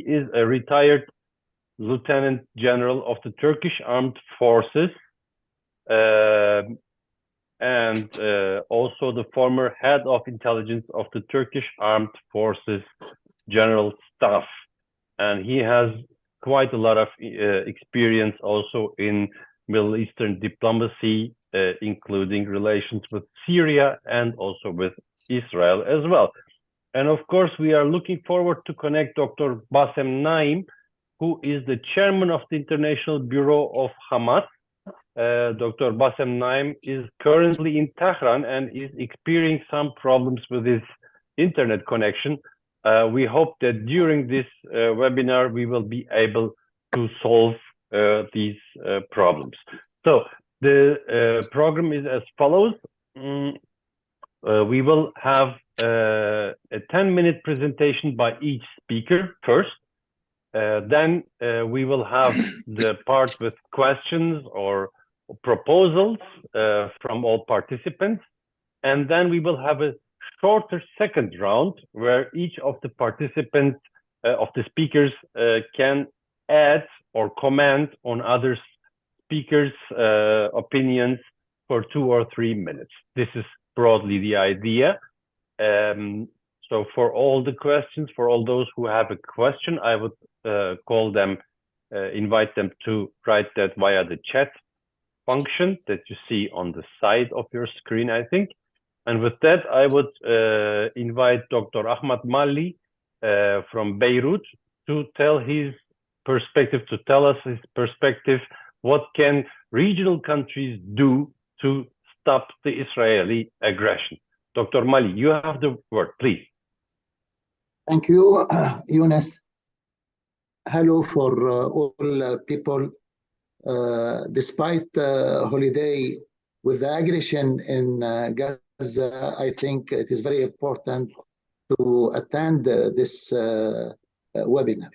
is a retired Lieutenant General of the Turkish Armed Forces, and also the former head of intelligence of the Turkish Armed Forces General Staff. And he has quite a lot of experience also in Middle Eastern diplomacy, including relations with Syria and also with Israel as well. And of course, we are looking forward to connect Dr. Bassem Naim, who is the chairman of the International Bureau of Hamas. Dr. Bassem Naim is currently in Tehran and is experiencing some problems with his internet connection. We hope that during this webinar, we will be able to solve these problems. So the program is as follows. We will have a 10-minute presentation by each speaker first. Then we will have the part with questions or proposals from all participants. And then we will have a shorter second round where each of the participants, of the speakers, can add or comment on other speakers' opinions for 2 or 3 minutes. This is broadly the idea. So for all the questions, for all those who have a question, I would invite them to write that via the chat function that you see on the side of your screen, I think. And with that, I would invite Dr. Ahmad Malli from Beirut to tell his perspective, to tell us his perspective. What can regional countries do to stop the Israeli aggression? Dr. Malli, you have the word, please. Thank you, Yunus. Hello for all people. Despite holiday with the aggression in Gaza, I think it is very important to attend this webinar.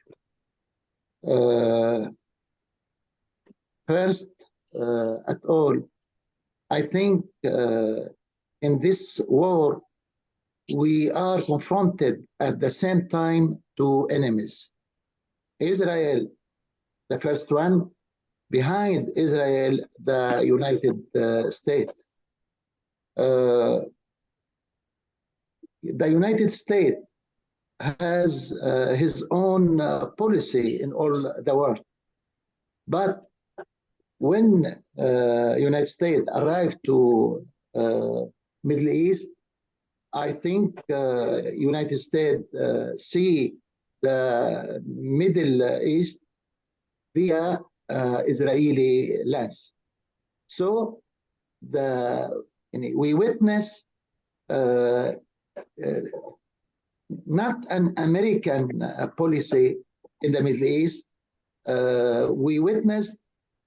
First, at all, I think in this war, we are confronted at the same time to enemies. Israel, the first one, behind Israel, the United States. The United States has his own policy in all the world. But when United States arrived to Middle East, I think United States see the Middle East via Israeli lens. So we witness not an American policy in the Middle East. We witnessed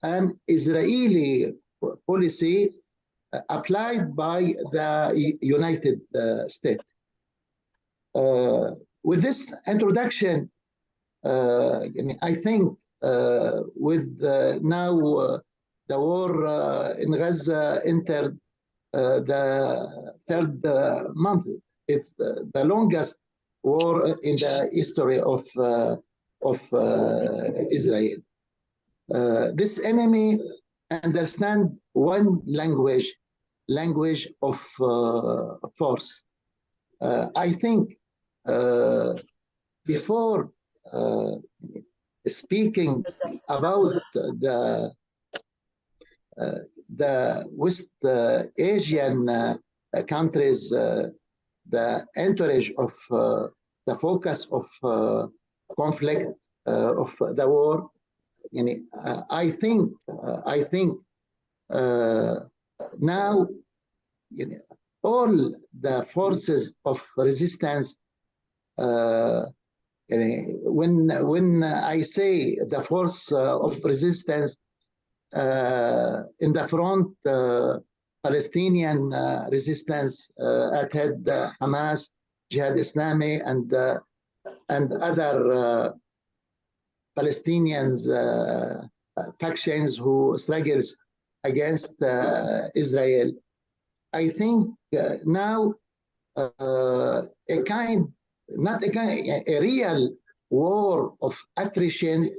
an Israeli policy applied by the United States. With this introduction, I think with now the war in Gaza entered the third month. It's the longest war in the history of Israel. This enemy understand one language of force. I think before speaking about the West Asian countries, the entourage of the focus of conflict of the war, I think now all the forces of resistance. When I say the force of resistance in the front, Palestinian resistance at head Hamas, Jihad Islami, and other Palestinians factions who struggles against Israel. I think now a real war of attrition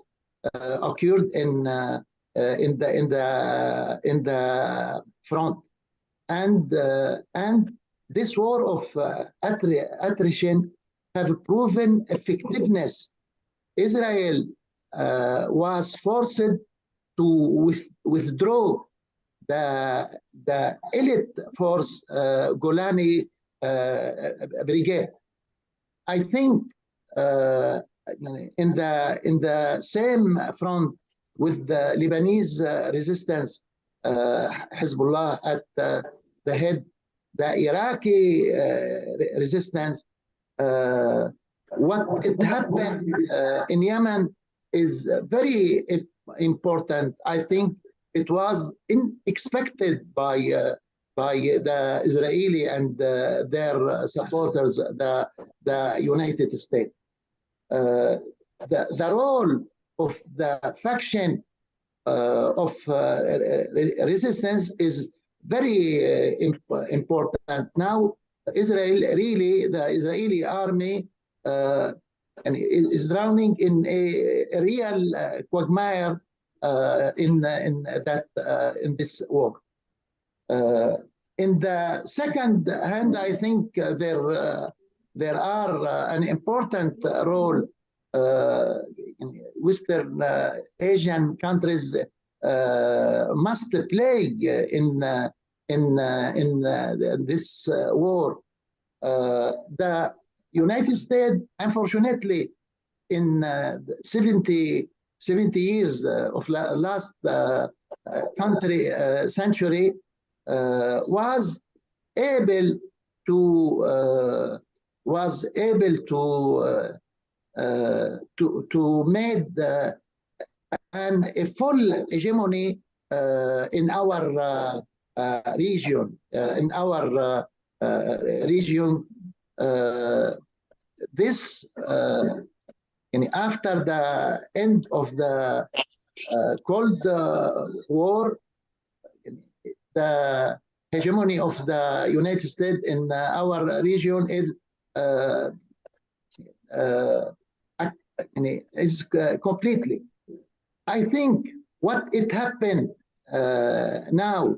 occurred in the front, and this war of attrition have proven effectiveness. Israel was forced to withdraw the elite force Golani brigade. I think in the same front with the Lebanese resistance, Hezbollah at the head, the Iraqi resistance. What it happened in Yemen is very important. I think it was unexpected by the Israeli and their supporters, the United States. The role of the faction of resistance is very important. Now, the Israeli army is drowning in a real quagmire in this war. In the second hand, I think there are an important role in Western Asian countries must play in this war. The United States, unfortunately, in 70 years of last century, was able to make a full hegemony in our region. This after the end of the Cold War, the hegemony of the United States in our region is completely. I think what it happened now,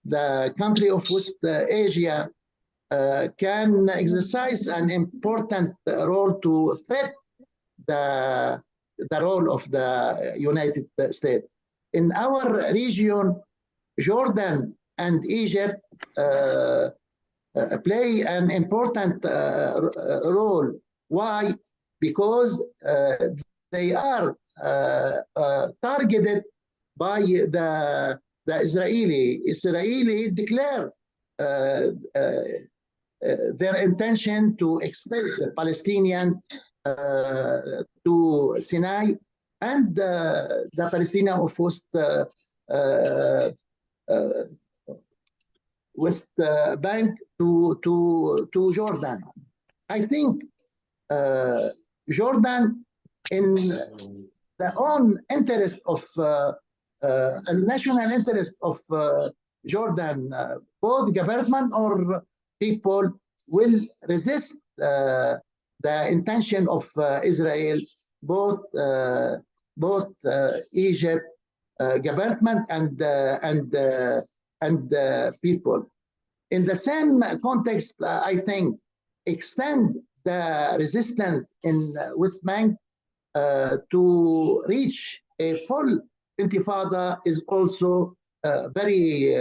the country of West Asia can exercise an important role to threat the role of the United States. In our region, Jordan and Egypt play an important role. Why? Because they are targeted by the Israeli. Israeli declare their intention to expel the Palestinian to Sinai and the Palestinian of West Bank to Jordan. I think Jordan, in the own interest of national interest of Jordan, both government or people will resist the intention of Israel, both Egypt government and people. In the same context, I think extend the resistance in West Bank to reach a full intifada is also very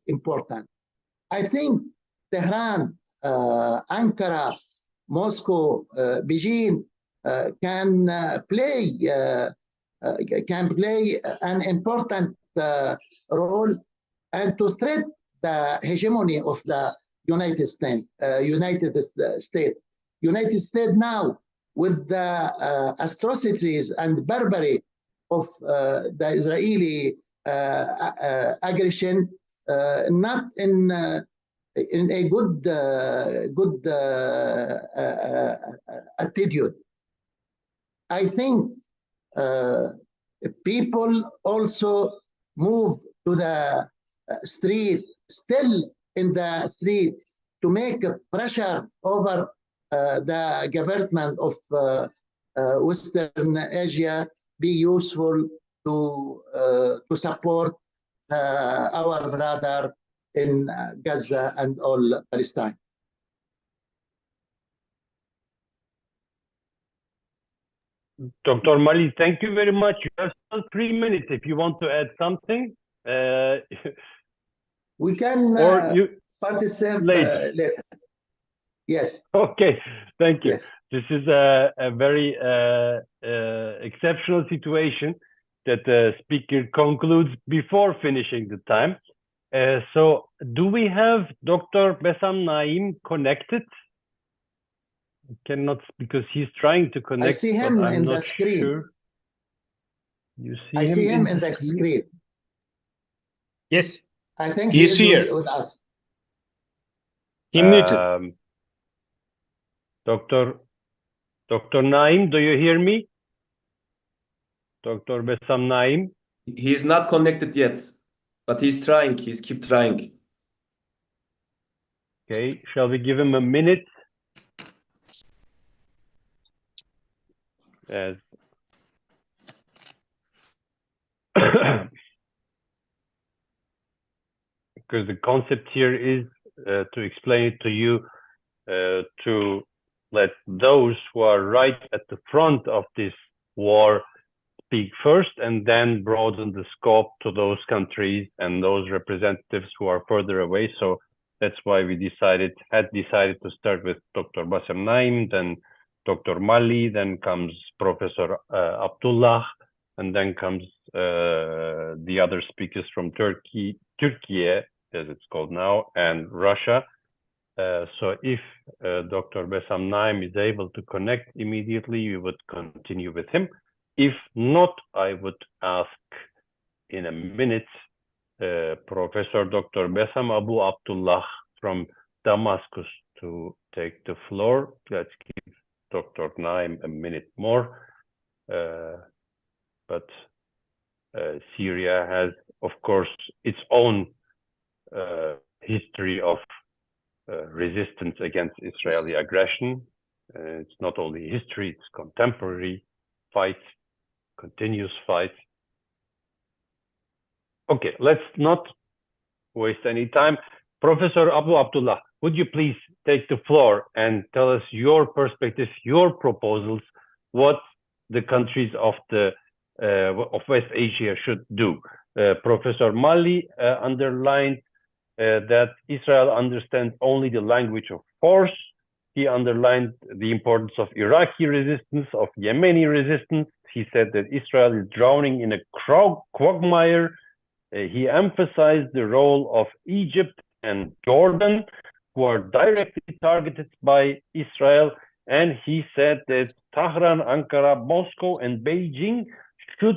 important. I think Tehran, Ankara, Moscow, Beijing can play an important role and to threat the hegemony of the United States. United States now, with the atrocities and barbarity of the Israeli aggression, not in a good attitude. I think people also move to the street, still in the street, to make pressure over the government of Western Asia be useful to support our brother in Gaza and all Palestine. Dr. Mali, thank you very much. You have still 3 minutes if you want to add something. We can participate later. Yes. Okay, thank you. Yes. This is a very exceptional situation that the speaker concludes before finishing the time. So do we have Dr. Bessam Naim connected? I cannot, because he's trying to connect. I see him I'm in not the screen. Sure. You see I him see him in the screen. Yes. I think He's he is here. with us. He muted. Dr. Naim, do you hear me? Dr. Bessam Naim? He's not connected yet, but he's trying. He's keep trying. Okay, shall we give him a minute? As because the concept here is to explain it to you, to let those who are right at the front of this war speak first, and then broaden the scope to those countries and those representatives who are further away. So that's why we had decided to start with Dr. Bessam Naim, then Dr. Mali, then comes Professor Abdullah, and then comes the other speakers from Turkey, as it's called now, and Russia. So if Dr. Bessam Naim is able to connect immediately, we would continue with him. If not, I would ask in a minute Professor Dr. Bessam Abu Abdullah from Damascus to take the floor. Let's give Dr. Naim a minute more. But Syria has, of course, its own history of resistance against Israeli aggression. It's not only history, it's contemporary fight, continuous fight. Okay, let's not waste any time. Professor Abu Abdullah, would you please take the floor and tell us your perspective, your proposals, what the countries of West Asia should do? Professor Mali underlined that Israel understands only the language of force. He underlined the importance of Iraqi resistance, of Yemeni resistance. He said that Israel is drowning in a quagmire. He emphasized the role of Egypt and Jordan, who are directly targeted by Israel. And he said that Tehran, Ankara, Moscow, and Beijing should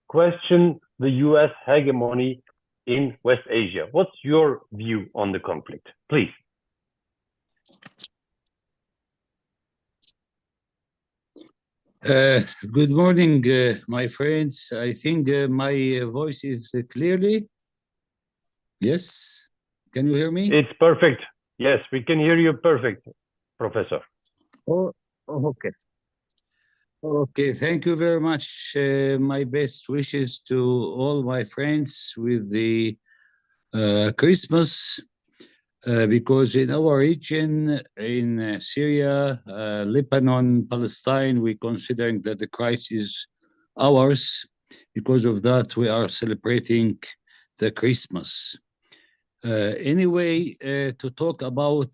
question the US hegemony in West Asia. What's your view on the conflict? Please. Good morning, my friends. I think my voice is clearly. Yes, can you hear me? It's perfect. Yes, we can hear you perfect, Professor. Oh, okay. Okay, thank you very much. My best wishes to all my friends with the Christmas. Because in our region, in Syria, Lebanon, Palestine, we're considering that the crisis is ours. Because of that, we are celebrating the Christmas. Anyway, to talk about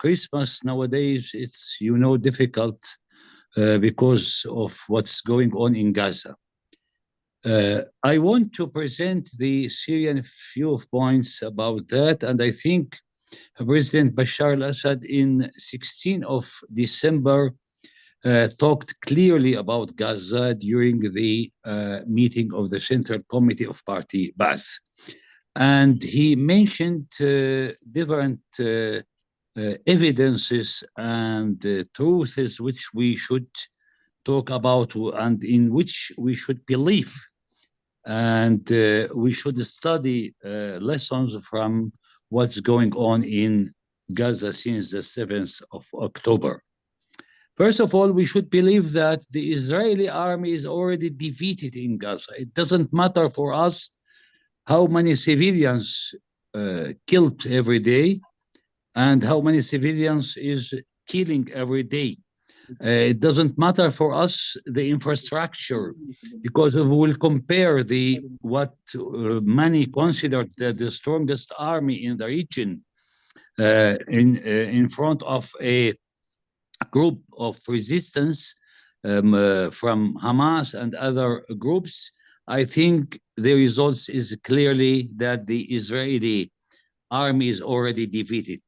Christmas nowadays, it's, difficult because of what's going on in Gaza. I want to present the Syrian few points about that, and I think President Bashar al-Assad in 16th of December talked clearly about Gaza during the meeting of the Central Committee of Party Ba'ath. And he mentioned different evidences and truths which we should talk about and in which we should believe. And we should study lessons from what's going on in Gaza since the 7th of October. First of all, we should believe that the Israeli army is already defeated in Gaza. It doesn't matter for us how many civilians killed every day and how many civilians is killing every day. It doesn't matter for us the infrastructure, because if we will compare what many considered the strongest army in the region in front of a group of resistance from Hamas and other groups, I think the results is clearly that the Israeli army is already defeated.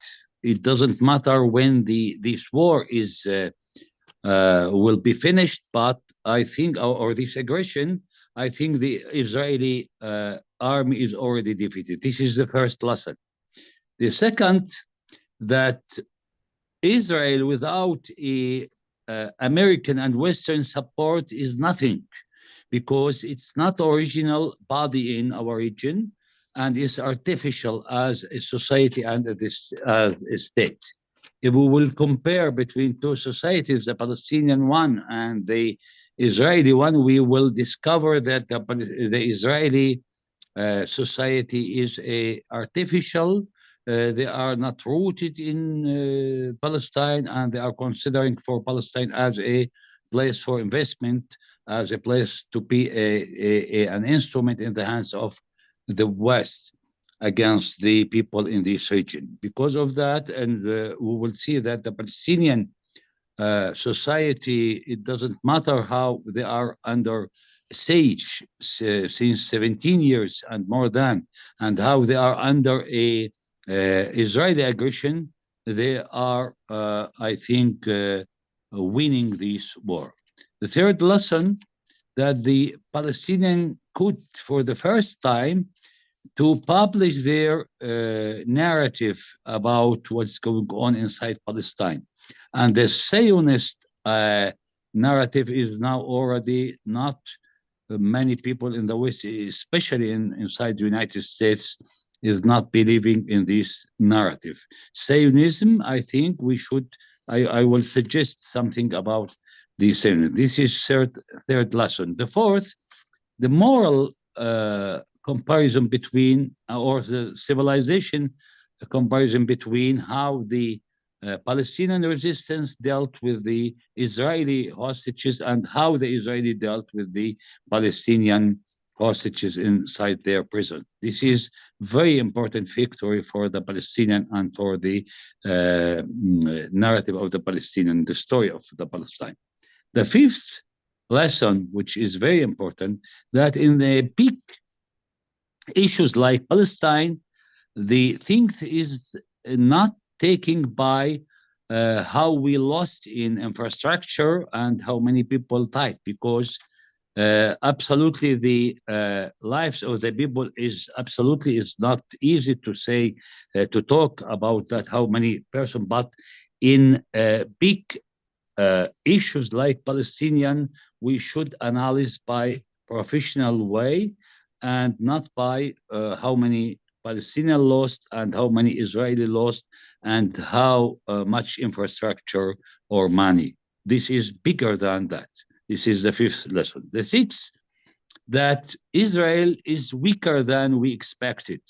It doesn't matter when this war is will be finished, but I think, or this aggression, I think the Israeli army is already defeated. This is the first lesson. The second, that Israel without American and Western support is nothing, because it's not original body in our region and is artificial as a society and as a state. If we will compare between two societies, the Palestinian one and the Israeli one, we will discover that the Israeli society is artificial. They are not rooted in Palestine, and they are considering for Palestine as a place for investment, as a place to be an instrument in the hands of the West against the people in this region. Because of that, and we will see that the Palestinian society, it doesn't matter how they are under siege since 17 years and more than, and how they are under a Israeli aggression, they are, I think, winning this war. The third lesson, that the Palestinians could, for the first time, to publish their narrative about what's going on inside Palestine. And the Zionist narrative is now already not many people in the West, especially inside the United States, is not believing in this narrative. Zionism, I think we should, I will suggest something about the Zionism. This is third lesson. The fourth, the moral comparison between, or the civilization comparison between how the Palestinian resistance dealt with the Israeli hostages and how the Israeli dealt with the Palestinian hostages inside their prison. This is very important victory for the Palestinian and for the narrative of the Palestinian, the story of the Palestine. The fifth lesson, which is very important, that in the big issues like Palestine, the thing is not taken by how we lost in infrastructure and how many people died, because absolutely the lives of the people is not easy to say, to talk about that, how many persons, but in big issues like Palestinian, we should analyze by professional way and not by how many Palestinian lost and how many Israeli lost and how much infrastructure or money. This is bigger than that. This is the fifth lesson. The sixth, that Israel is weaker than we expected.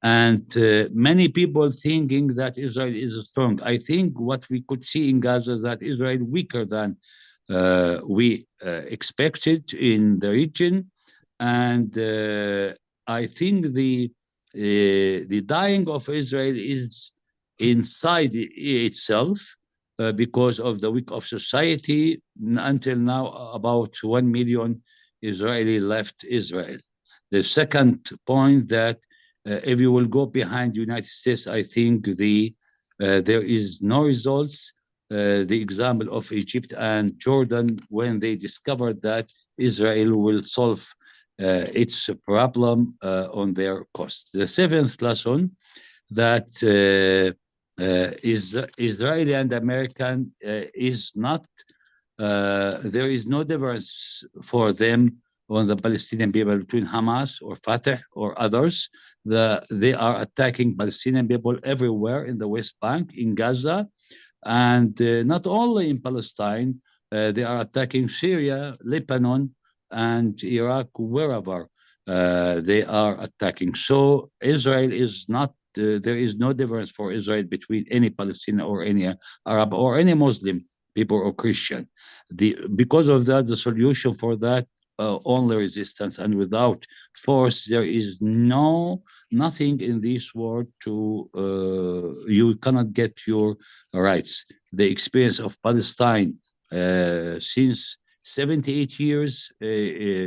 And many people thinking that Israel is strong. I think what we could see in Gaza is that Israel weaker than we expected in the region. And I think the dying of Israel is inside itself because of the weak of society. Until now, about 1 million Israeli left Israel. The second point, that if you will go behind the United States, I think there is no results. The example of Egypt and Jordan, when they discovered that Israel will solve its problem on their cost. The seventh lesson, that Israeli and American is not, there is no difference for them on the Palestinian people between Hamas or Fatah or others. They are attacking Palestinian people everywhere in the West Bank, in Gaza, and not only in Palestine. They are attacking Syria, Lebanon, and Iraq, wherever they are attacking. So Israel is not. There is no difference for Israel between any Palestinian or any Arab or any Muslim people or Christian. Because of that, the solution for that only resistance, and without force, there is nothing in this world to you cannot get your rights. The experience of Palestine since 78 years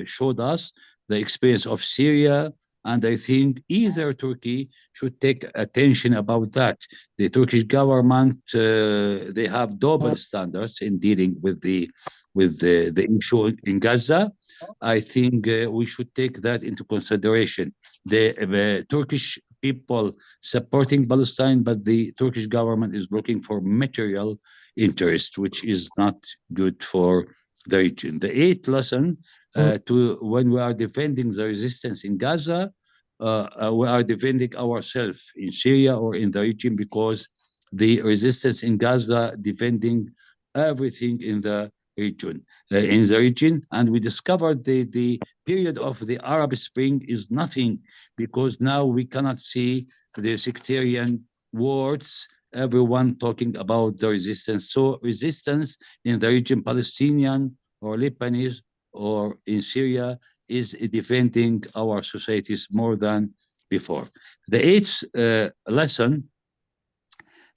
showed us the experience of Syria, and I think either Turkey should take attention about that. The Turkish government they have double standards in dealing with the issue in Gaza. I think we should take that into consideration. The Turkish people supporting Palestine, but the Turkish government is looking for material interest, which is not good for the region. The eighth lesson to when we are defending the resistance in Gaza, we are defending ourselves in Syria or in the region, because the resistance in Gaza defending everything in the region. And we discovered the period of the Arab Spring is nothing, because now we cannot see the sectarian words, everyone talking about the resistance. So resistance in the region, Palestinian or Lebanese or in Syria, is defending our societies more than before. The eighth lesson,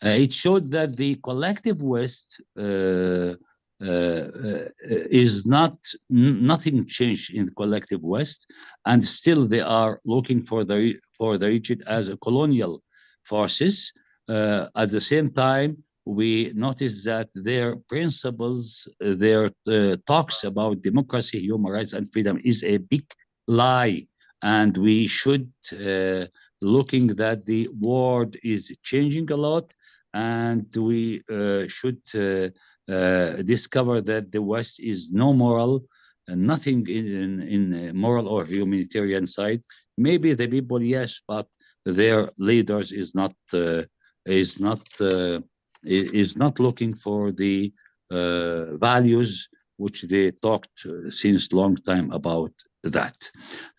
it showed that the collective West is nothing changed in the collective West, and still they are looking for the region as a colonial forces. At the same time, we notice that their principles, their talks about democracy, human rights, and freedom is a big lie, and we should looking that the world is changing a lot, and we should discover that the West is no moral, nothing in moral or humanitarian side. Maybe the people, yes, but their leaders is not looking for the values which they talked since long time about that.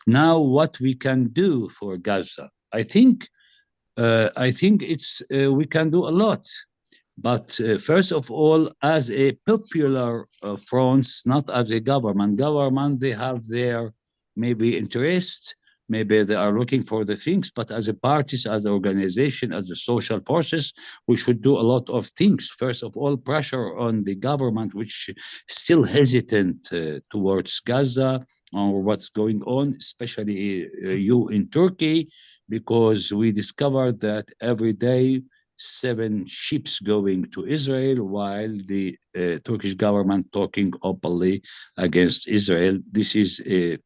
Now, what we can do for Gaza, I think it's we can do a lot. But first of all, as a popular fronts, not as a government. Government, they have their maybe interest, maybe they are looking for the things, but as a parties, as an organization, as a social forces, we should do a lot of things. First of all, pressure on the government, which still hesitant towards Gaza or what's going on, especially you in Turkey, because we discovered that every day 7 ships going to Israel, while the Turkish government talking openly against Israel. This is a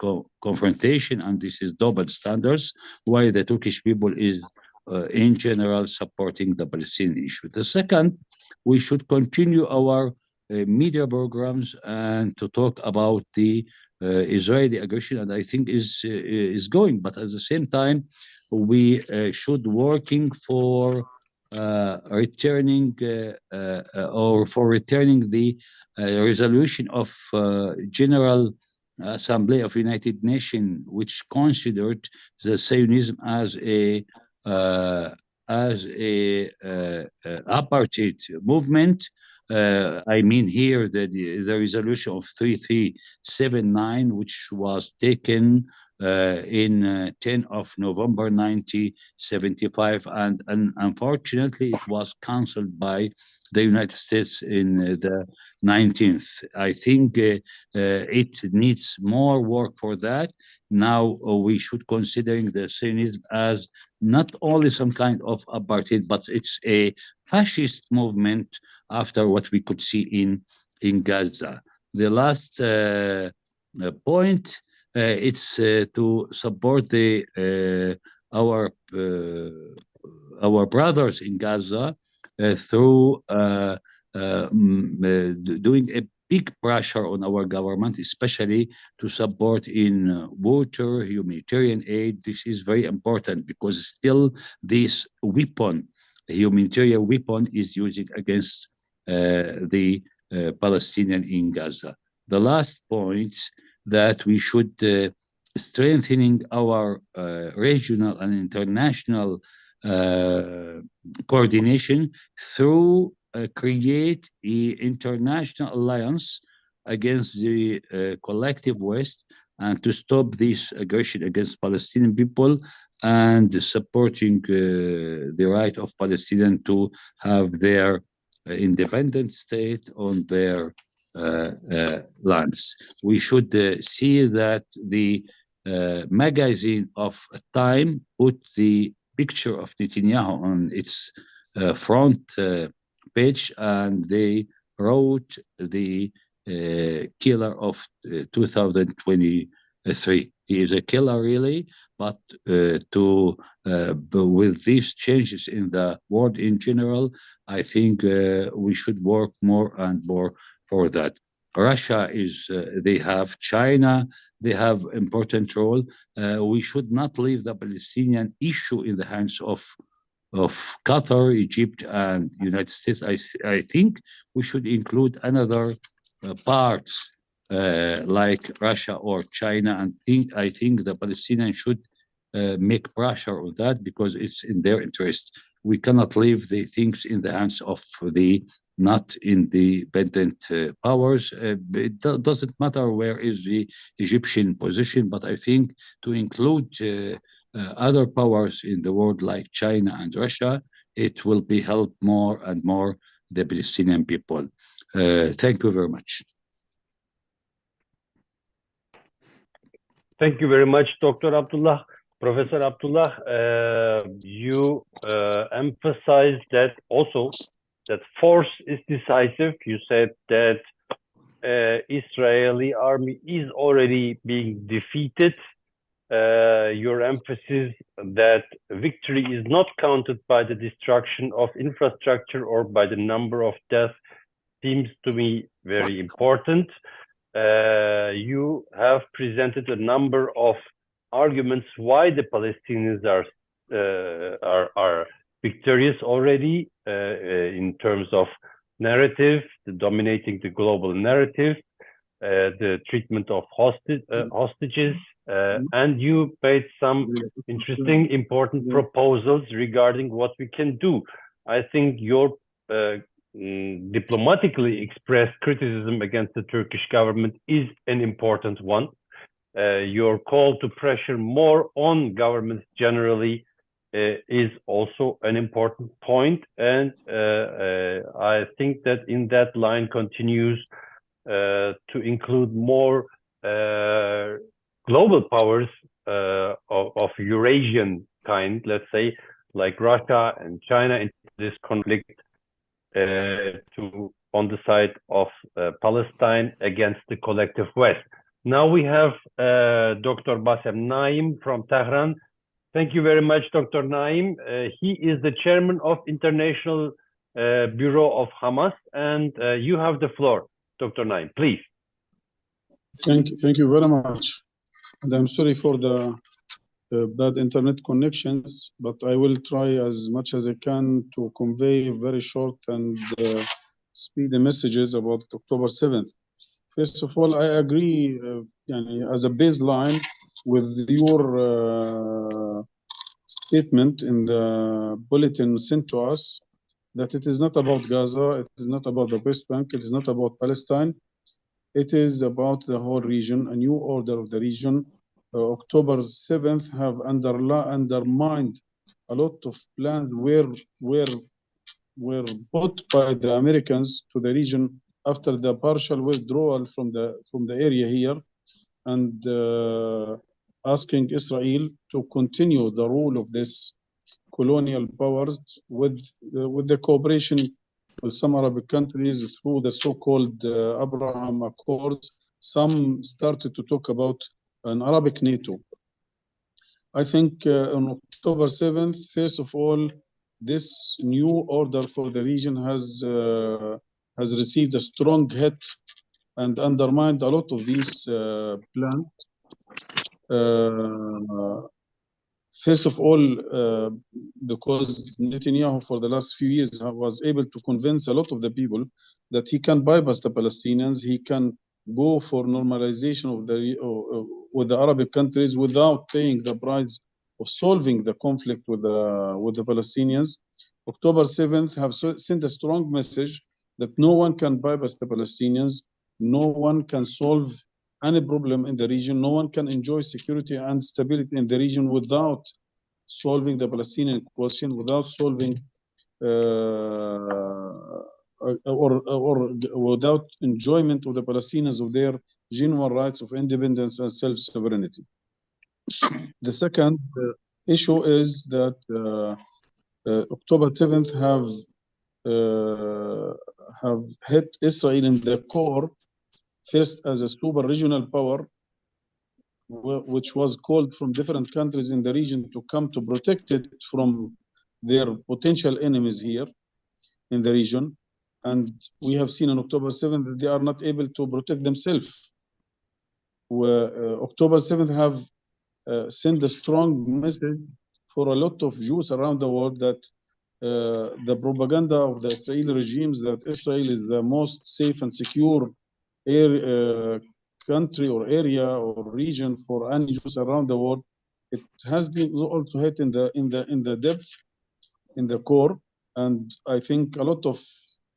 confrontation, and this is double standards, why the Turkish people is in general supporting the Palestinian issue. The second, we should continue our media programs and to talk about the Israeli aggression, and I think is going. But at the same time, we should working for returning the resolution of General Assembly of United Nations, which considered the Zionism as a apartheid movement. I mean here the resolution of 3379, which was taken in 10 of November 1975, and unfortunately it was cancelled by the United States in the 19th. I think it needs more work for that. Now we should considering the Zionism as not only some kind of apartheid, but it's a fascist movement after what we could see in Gaza. The last point, it's to support our brothers in Gaza through doing a big pressure on our government, especially to support in water, humanitarian aid. This is very important because still this weapon, humanitarian weapon, is using against the Palestinian in Gaza. The last point that we should strengthening our regional and international coordination through create an international alliance against the collective West and to stop this aggression against Palestinian people and supporting the right of Palestinians to have their independent state on their lands. We should see that the magazine of Time put the picture of Netanyahu on its front page, and they wrote the killer of 2023. He is a killer, really, but with these changes in the world in general, I think we should work more and more for that. Russia is, they have China, they have important role. We should not leave the Palestinian issue in the hands of Qatar, Egypt, and United States. I think we should include another parts like Russia or China, and I think the Palestinians should make pressure on that because it's in their interest. We cannot leave the things in the hands of the not independent powers. It doesn't matter where is the Egyptian position, but I think to include other powers in the world like China and Russia, it will be help more and more the Palestinian people. Thank you very much. Thank you very much, Dr. Abdullah. Professor Abdullah, you emphasized that also that force is decisive. You said that Israeli army is already being defeated. Your emphasis that victory is not counted by the destruction of infrastructure or by the number of deaths seems to me very important. You have presented a number of arguments why the Palestinians are victorious already in terms of narrative, dominating the global narrative, the treatment of hostages, and you made some interesting, important proposals regarding what we can do. I think your diplomatically expressed criticism against the Turkish government is an important one. Your call to pressure more on governments generally is also an important point, and I think that in that line continues to include more global powers of Eurasian kind, let's say, like Russia and China in this conflict on the side of Palestine against the collective West. Now we have Dr. Bassem Naim from Tehran. Thank you very much, Dr. Naim. He is the chairman of International Bureau of Hamas, and you have the floor, Dr. Naim, please. Thank you very much. And I'm sorry for the bad internet connections, but I will try as much as I can to convey very short and speedy messages about October 7th. First of all, I agree as a baseline with your statement in the bulletin sent to us that it is not about Gaza, it is not about the West Bank, it is not about Palestine, it is about the whole region, a new order of the region. October 7th have undermined a lot of plans were put by the Americans to the region after the partial withdrawal from the area here, and asking Israel to continue the rule of this colonial powers with the cooperation with some Arabic countries through the so-called Abraham Accords. Some started to talk about an Arabic NATO. I think on October 7th, first of all, this new order for the region has received a strong hit and undermined a lot of these plans. First of all, because Netanyahu for the last few years was able to convince a lot of the people that he can bypass the Palestinians, he can go for normalization of with the Arabic countries without paying the price of solving the conflict with the Palestinians. October 7th have sent a strong message that no one can bypass the Palestinians, no one can solve any problem in the region, no one can enjoy security and stability in the region without solving the Palestinian question, without solving or without enjoyment of the Palestinians of their genuine rights of independence and self-sovereignty. The second issue is that October 7th have hit Israel in the core, first as a super regional power, which was called from different countries in the region to come to protect it from their potential enemies here in the region. And we have seen on October 7th that they are not able to protect themselves. October 7th have sent a strong message for a lot of Jews around the world that the propaganda of the Israeli regimes that Israel is the most safe and secure country or area or region for any Jews around the world, it has been also hit in the depth, in the core, and I think a lot of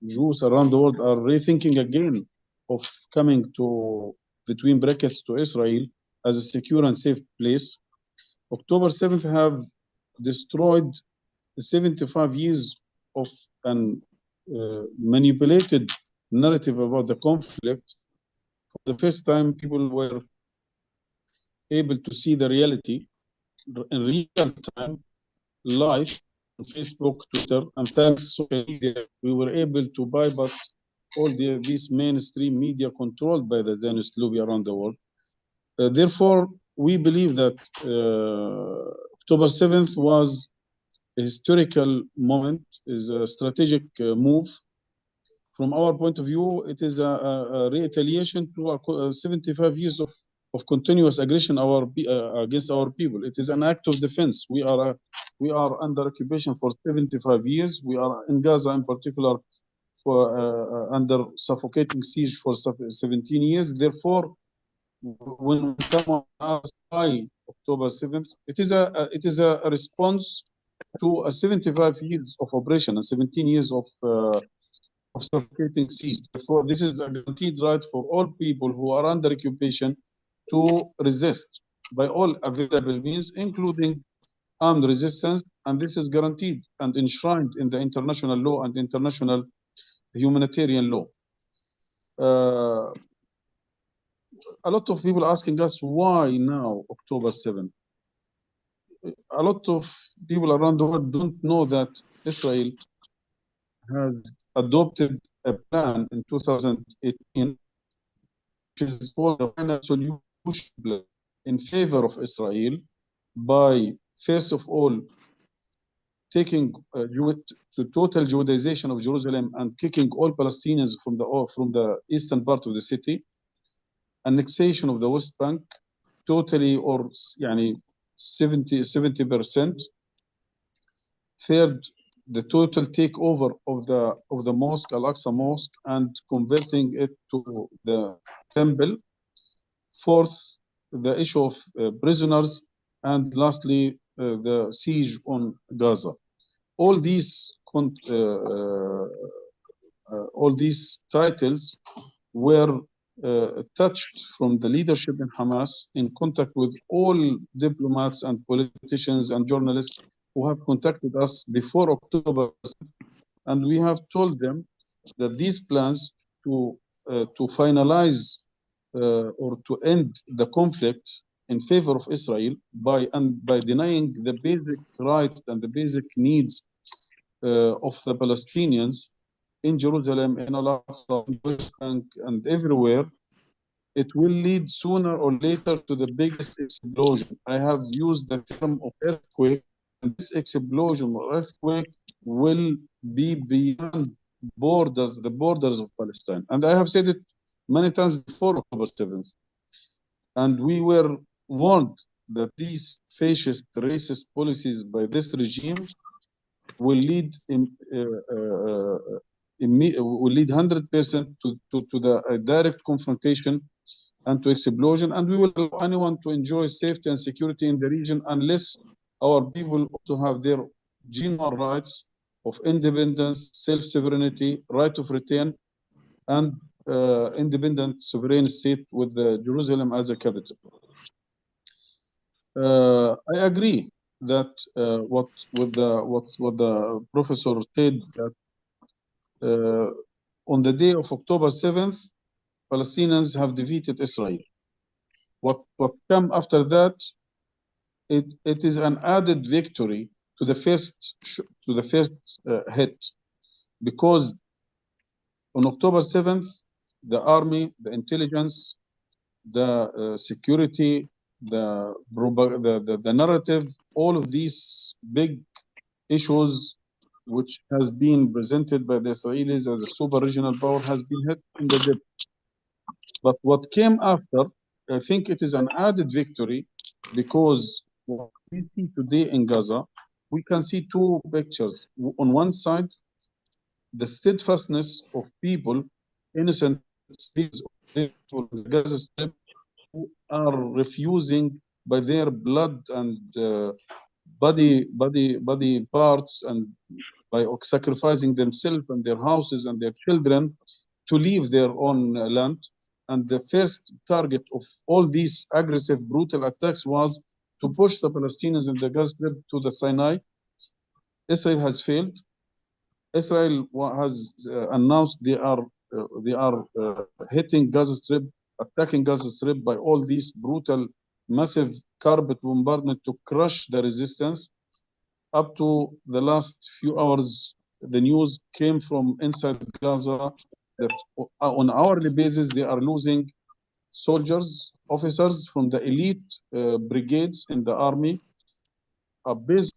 Jews around the world are rethinking again of coming to, between brackets, to Israel as a secure and safe place. October 7th have destroyed 75 years of an manipulated narrative about the conflict. For the first time, people were able to see the reality in real time, live on Facebook, Twitter, and thanks to social media, we were able to bypass all these mainstream media controlled by the Zionist lobby around the world. Therefore, we believe that October 7th was a historical moment, is a strategic move. From our point of view, it is a retaliation to 75 years of continuous aggression against our people. It is an act of defense. We are under occupation for 75 years. We are in Gaza in particular for under suffocating siege for 17 years. Therefore, when someone asks why October 7th, it is a response to 75 years of operation and 17 years of suffocating siege. Therefore, this is a guaranteed right for all people who are under occupation to resist by all available means, including armed resistance, and this is guaranteed and enshrined in the international law and international humanitarian law. A lot of people asking us why now October 7th. A lot of people around the world don't know that Israel has adopted a plan in 2018, which is called the Final Solution Plan in favor of Israel by, first of all, taking to total Judaization of Jerusalem and kicking all Palestinians from the eastern part of the city, annexation of the West Bank, totally or 70%. Third, the total takeover of the mosque, Al-Aqsa Mosque, and converting it to the temple. Fourth, the issue of prisoners, and lastly, the siege on Gaza. All these titles were touched from the leadership in Hamas, in contact with all diplomats and politicians and journalists who have contacted us before October, and we have told them that these plans to finalize or to end the conflict in favor of Israel by denying the basic rights and the basic needs of the Palestinians in Jerusalem, in Al-Aqsa, in West Bank, and everywhere, it will lead sooner or later to the biggest explosion. I have used the term of earthquake, and this explosion or earthquake will be beyond the borders of Palestine. And I have said it many times before October 7th. And we were warned that these fascist, racist policies by this regime will lead will lead 100% to the direct confrontation and to explosion, and we will allow anyone to enjoy safety and security in the region unless our people also have their genuine rights of independence, self-sovereignty, right of return, and independent sovereign state with Jerusalem as a capital. I agree that what the professor said, that on the day of October 7th, Palestinians have defeated Israel. What come after that? It is an added victory to the first hit, because on October 7th, the army, the intelligence, the security, the narrative, all of these big issues which has been presented by the Israelis as a super regional power has been hit in the depth. But what came after, I think it is an added victory, because what we see today in Gaza, we can see two pictures. On one side, the steadfastness of people, innocent civilians of the Gaza Strip, who are refusing by their blood and body parts, and by sacrificing themselves and their houses and their children to leave their own land. And the first target of all these aggressive, brutal attacks was to push the Palestinians in the Gaza Strip to the Sinai. Israel has failed. Israel has announced they are hitting Gaza Strip, attacking Gaza Strip by all these brutal, massive carpet bombardment to crush the resistance. Up to the last few hours, the news came from inside Gaza that on an hourly basis they are losing soldiers, officers from the elite brigades in the army. Based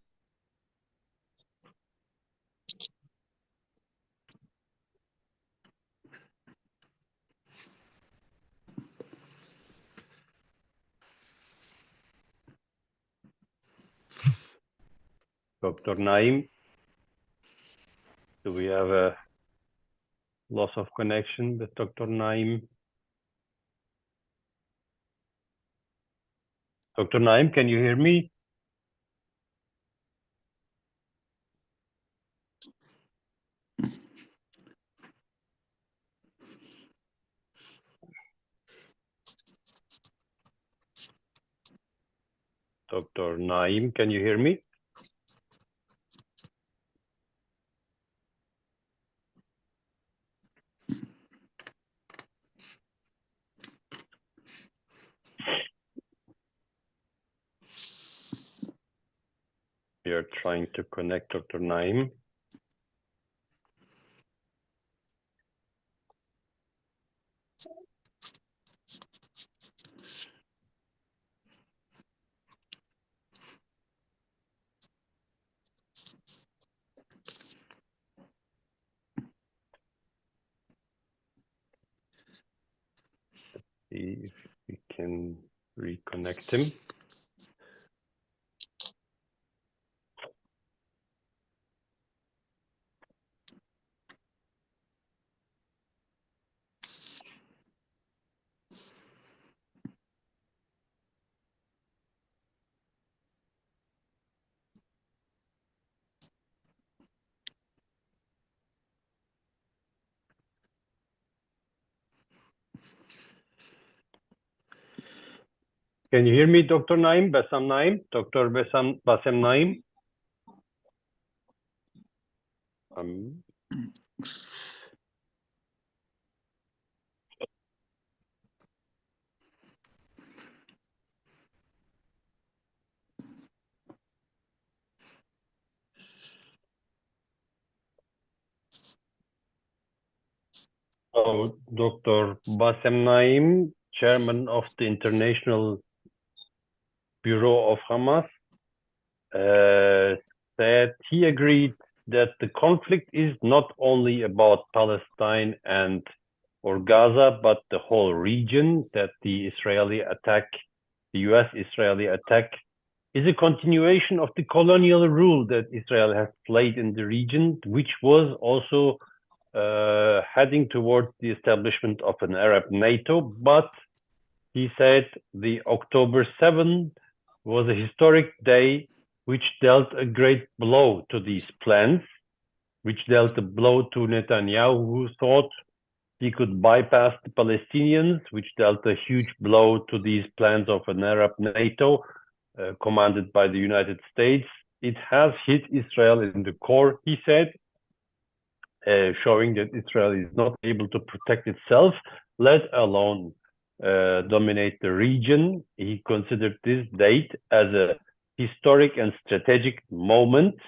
Dr. Naim, do we have a loss of connection with Dr. Naim? Dr. Naim, can you hear me? Dr. Naim, can you hear me? We are trying to connect Dr. Naim. See if we can reconnect him. Can you hear me, Dr. Naim, Bassam Naim, Dr. Bassam Naim? So, Dr. Bassam Naim, chairman of the International Bureau of Hamas, said he agreed that the conflict is not only about Palestine and or Gaza, but the whole region, that the US-Israeli attack is a continuation of the colonial rule that Israel has played in the region, which was also heading towards the establishment of an Arab NATO. But he said the October 7 was a historic day which dealt a great blow to these plans, which dealt a blow to Netanyahu, who thought he could bypass the Palestinians, which dealt a huge blow to these plans of an Arab NATO commanded by the United States. It has hit Israel in the core, he said, showing that Israel is not able to protect itself, let alone dominate the region. He considered this date as a historic and strategic moment.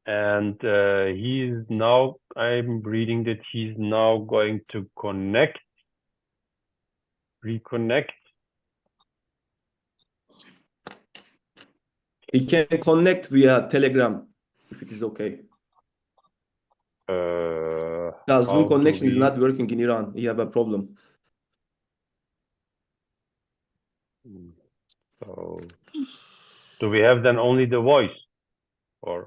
And he's now, I'm reading that he's now going to reconnect. He can connect via Telegram, if it is okay. Zoom connection is not working in Iran. You have a problem. So, do we have then only the voice, or?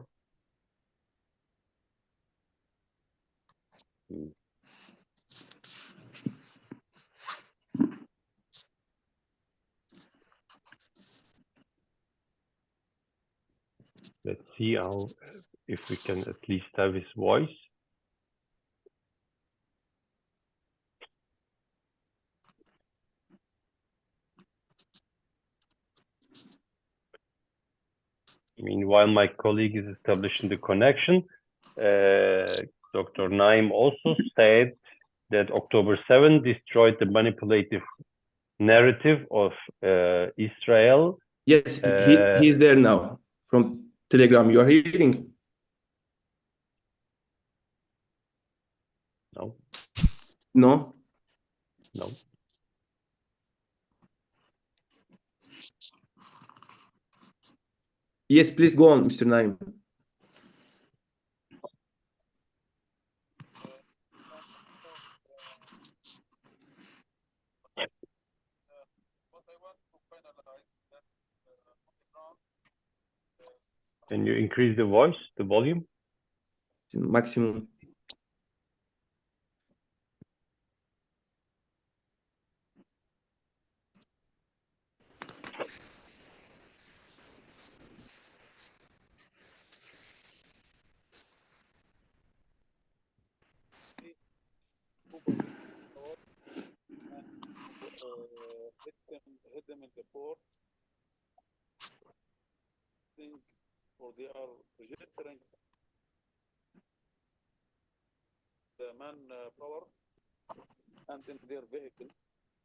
Let's see if we can at least have his voice. Meanwhile, my colleague is establishing the connection. Dr. Naim also said that October 7 destroyed the manipulative narrative of Israel. Yes, he is there now from Telegram. You are hearing? No. No? No. Yes, please go on, Mr. Naim. Can you increase the voice, the volume? Maximum. Hit them in the port, or they are registering the manpower and in their vehicle,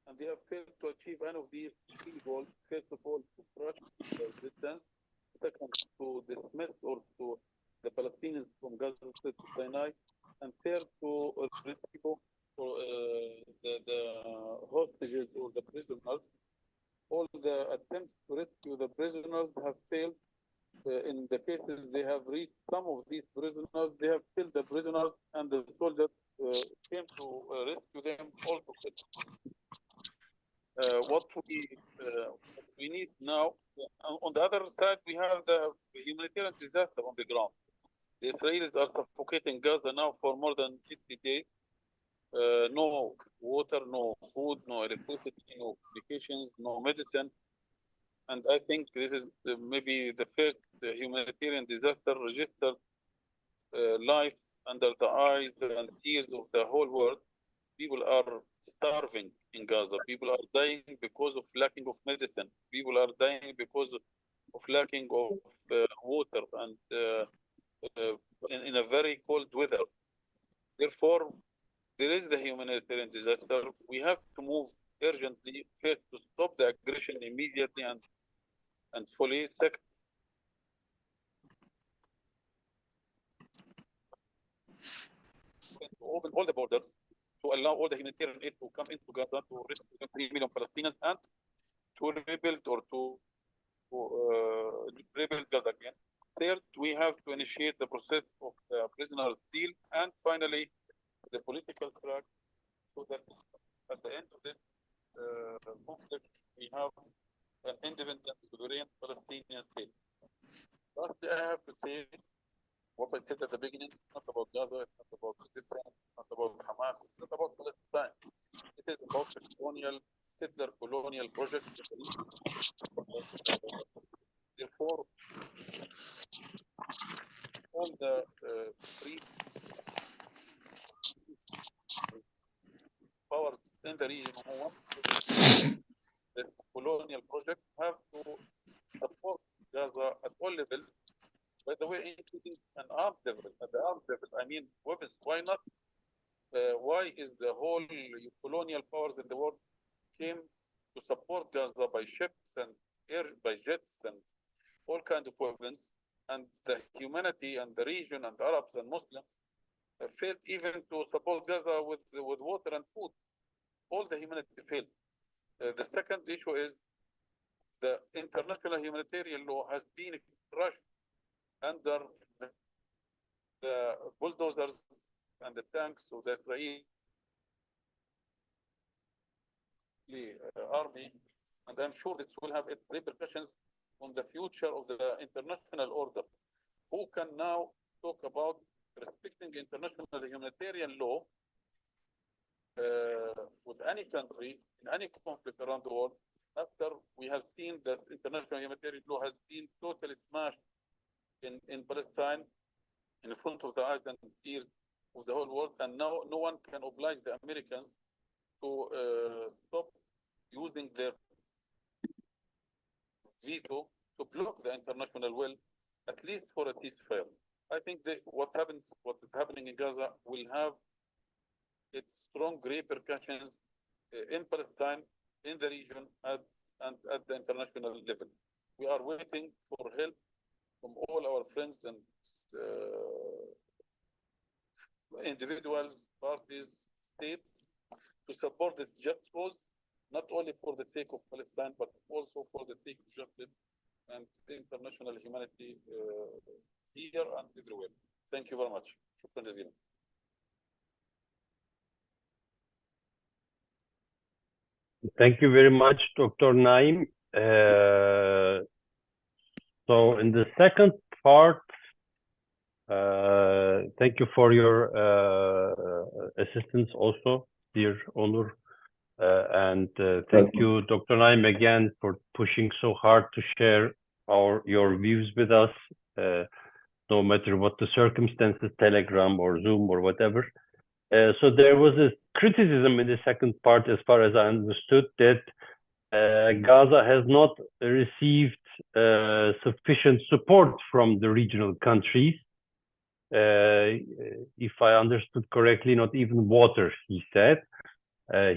and they have failed to achieve any of these three goals. First of all, to crush the resistance. Second, to dismiss or to the Palestinians from Gaza to Sinai, and third, to rescue the hostages or the prisoners. All the attempts to rescue the prisoners have failed. In the cases they have reached some of these prisoners, they have killed the prisoners, and the soldiers came to rescue them also. What we need now, on the other side, we have the humanitarian disaster on the ground. The Israelis are suffocating Gaza now for more than 50 days. No water, no food, no electricity, no communications, no medicine. And I think this is maybe the first humanitarian disaster registered life under the eyes and ears of the whole world. People are starving in Gaza. People are dying because of lacking of medicine. People are dying because of lacking of water and in a very cold weather. Therefore, there is the humanitarian disaster. We have to move urgently, first to stop the aggression immediately and fully. Second, to open all the borders, to allow all the humanitarian aid to come into Gaza to rescue 3 million Palestinians and to rebuild or to rebuild Gaza again. third, we have to initiate the process of the prisoners deal, and finally, the political track, so that at the end of this conflict, we have an independent sovereign Palestinian state. Lastly, I have to say what I said at the beginning: it's not about Gaza, it's not about resistance, it's not about Hamas, it's not about Palestine. It is about the colonial, Hitler colonial project. Therefore, all the three powers in the region who want the colonial project have to support Gaza at all levels. By the way, including an arms level. At the arms level, I mean weapons. Why not? Why is the whole colonial powers in the world came to support Gaza by ships and by jets and all kinds of weapons, and the humanity and the region and the Arabs and Muslims failed even to support Gaza with water and food. All the humanity failed. The second issue is the international humanitarian law has been crushed under the bulldozers and the tanks of the Israeli army, and I'm sure this will have its repercussions on the future of the international order. Who can now talk about respecting international humanitarian law with any country in any conflict around the world after we have seen that international humanitarian law has been totally smashed in Palestine in front of the eyes and ears of the whole world, and now no one can oblige the Americans to stop using their veto to block the international will, at least for a ceasefire. I think what is happening in Gaza will have its strong repercussions in Palestine, in the region, and at the international level. We are waiting for help from all our friends and individuals, parties, states, to support this just cause, not only for the sake of Palestine, but also for the sake of justice and international humanity here and everywhere. Thank you very much. شكرا جزيلا. Thank you very much, Dr. Naim. So in the second part, thank you for your assistance also, dear Onur. And thank you, Dr. Naim, again for pushing so hard to share your views with us, no matter what the circumstances, Telegram or Zoom or whatever. So there was a criticism in the second part, as far as I understood, that Gaza has not received sufficient support from the regional countries. If I understood correctly, not even water, he said.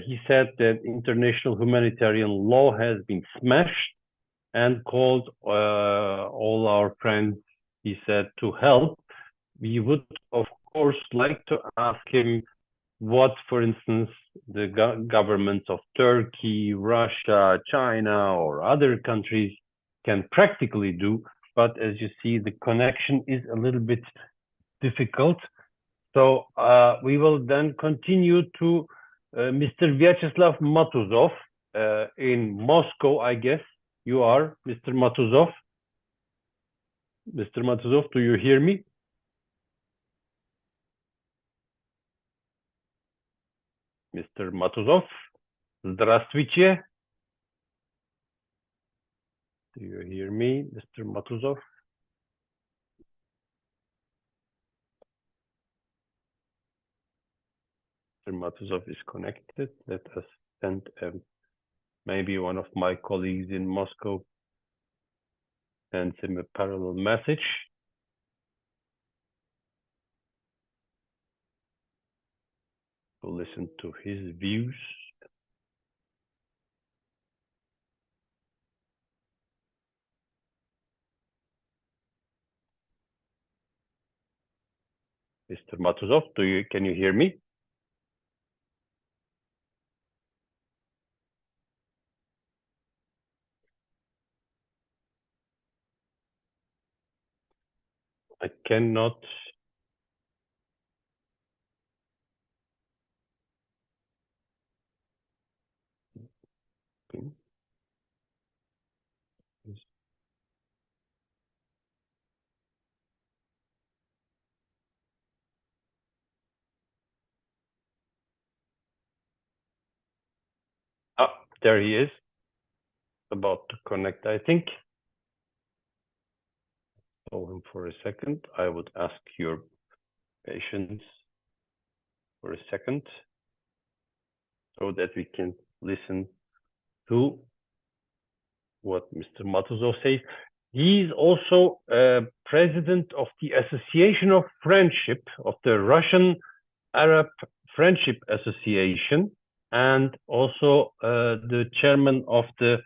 He said that international humanitarian law has been smashed and called all our friends, he said, to help. We would, of course, like to ask him what, for instance, the governments of Turkey, Russia, China, or other countries can practically do. But as you see, the connection is a little bit difficult. So we will then continue to Mr. Vyacheslav Matuzov in Moscow, I guess. You are Mr. Matuzov. Mr. Matuzov, do you hear me? Mr. Matuzov, здравствуйте. Do you hear me, Mr. Matuzov? Mr. Matuzov is connected. Let us send maybe one of my colleagues in Moscow sends him a parallel message. To listen to his views. Mr. Matuzov, can you hear me? I cannot. Ah, there he is. About to connect, I think. Hold him for a second. I would ask your patience for a second so that we can listen to what Mr. Matuzov says. He is also president of the Association of Friendship of the Russian Arab Friendship Association, and also the chairman of the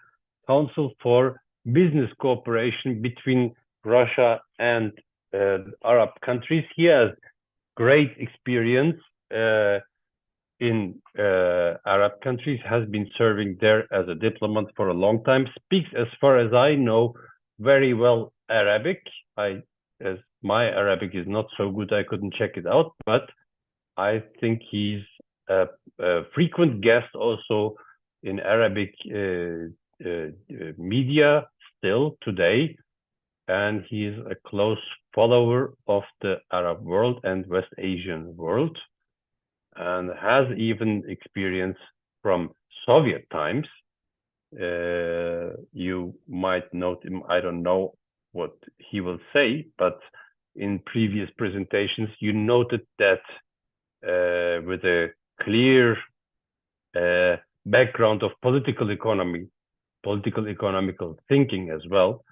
Council for Business Cooperation between Russia and Arab countries. He has great experience in Arab countries, has been serving there as a diplomat for a long time, speaks, as far as I know, very well Arabic. As my Arabic is not so good, I couldn't check it out, but I think he's a frequent guest also in Arabic media still today, and he is a close follower of the Arab world and West Asian world, and has even experience from Soviet times. You might note him, I don't know what he will say, but in previous presentations, you noted that with a clear background of political economy, political economical thinking as well.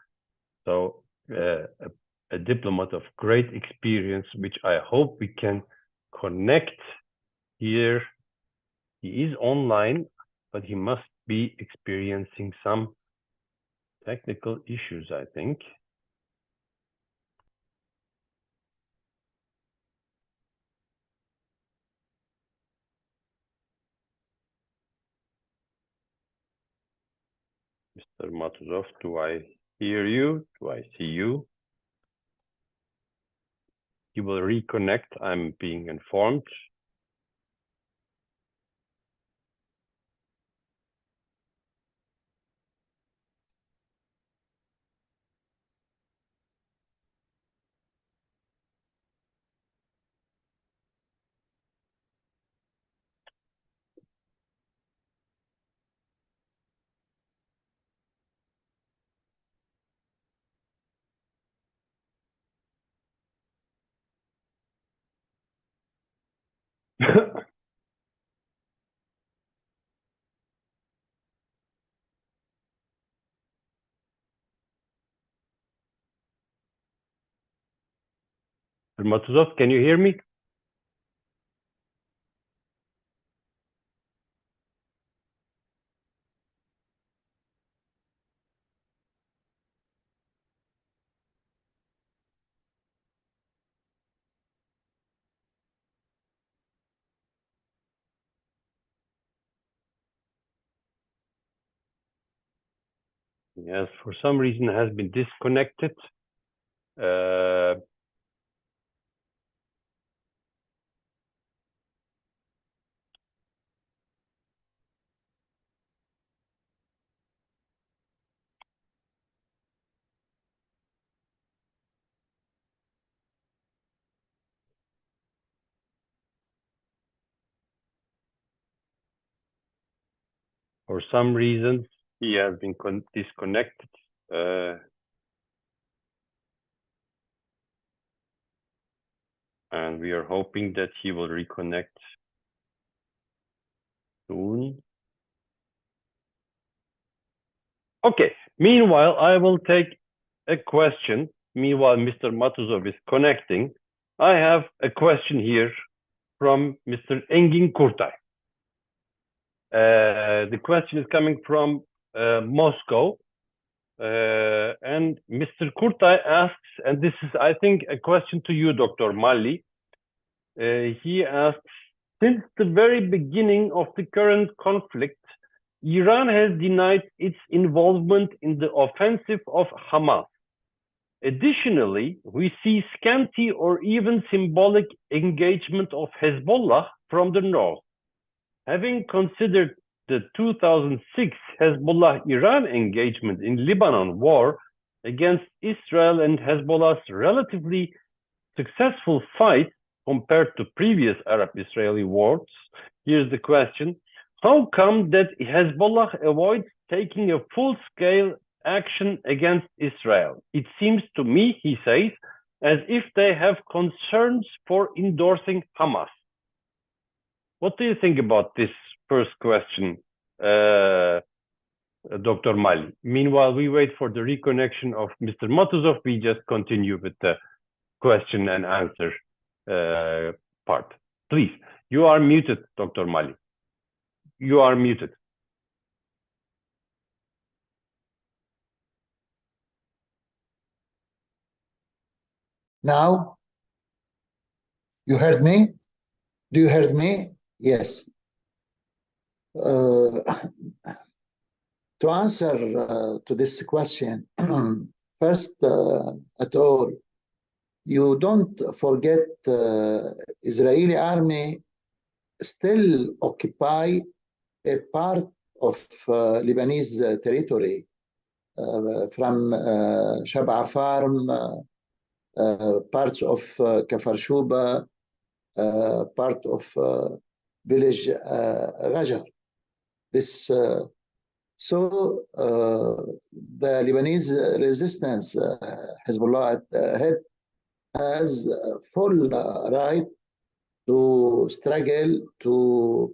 So a diplomat of great experience, which I hope we can connect here. He is online, but he must be experiencing some technical issues, I think. Mr. Matuzov, do I hear you? Do I see you? He will reconnect, I'm being informed. Mr. Matuzov, can you hear me? Yes, for some reason has been disconnected. For some reason, he has been disconnected. And we are hoping that he will reconnect soon. Okay, meanwhile, I will take a question. Meanwhile, Mr. Matuzov is connecting. I have a question here from Mr. Engin Kurtay. The question is coming from Moscow. And Mr. Kurtay asks, and this is, I think, a question to you, Dr. Malli. He asks, since the very beginning of the current conflict, Iran has denied its involvement in the offensive of Hamas. Additionally, we see scanty or even symbolic engagement of Hezbollah from the north. Having considered the 2006 Hezbollah-Iran engagement in Lebanon war against Israel and Hezbollah's relatively successful fight compared to previous Arab-Israeli wars, here's the question: how come that Hezbollah avoids taking a full-scale action against Israel? It seems to me, he says, as if they have concerns for endorsing Hamas. What do you think about this first question, Dr. Mali? Meanwhile, we wait for the reconnection of Mr. Motuzov. We just continue with the question and answer part. Please, you are muted, Dr. Mali. You are muted. Now, you heard me? Do you heard me? Yes. To answer to this question, first at all, you don't forget Israeli army still occupy a part of Lebanese territory from Shab'a Farm, parts of Kafar Shuba, part of village Rajar. This so the Lebanese resistance, Hezbollah at the head, has full right to struggle to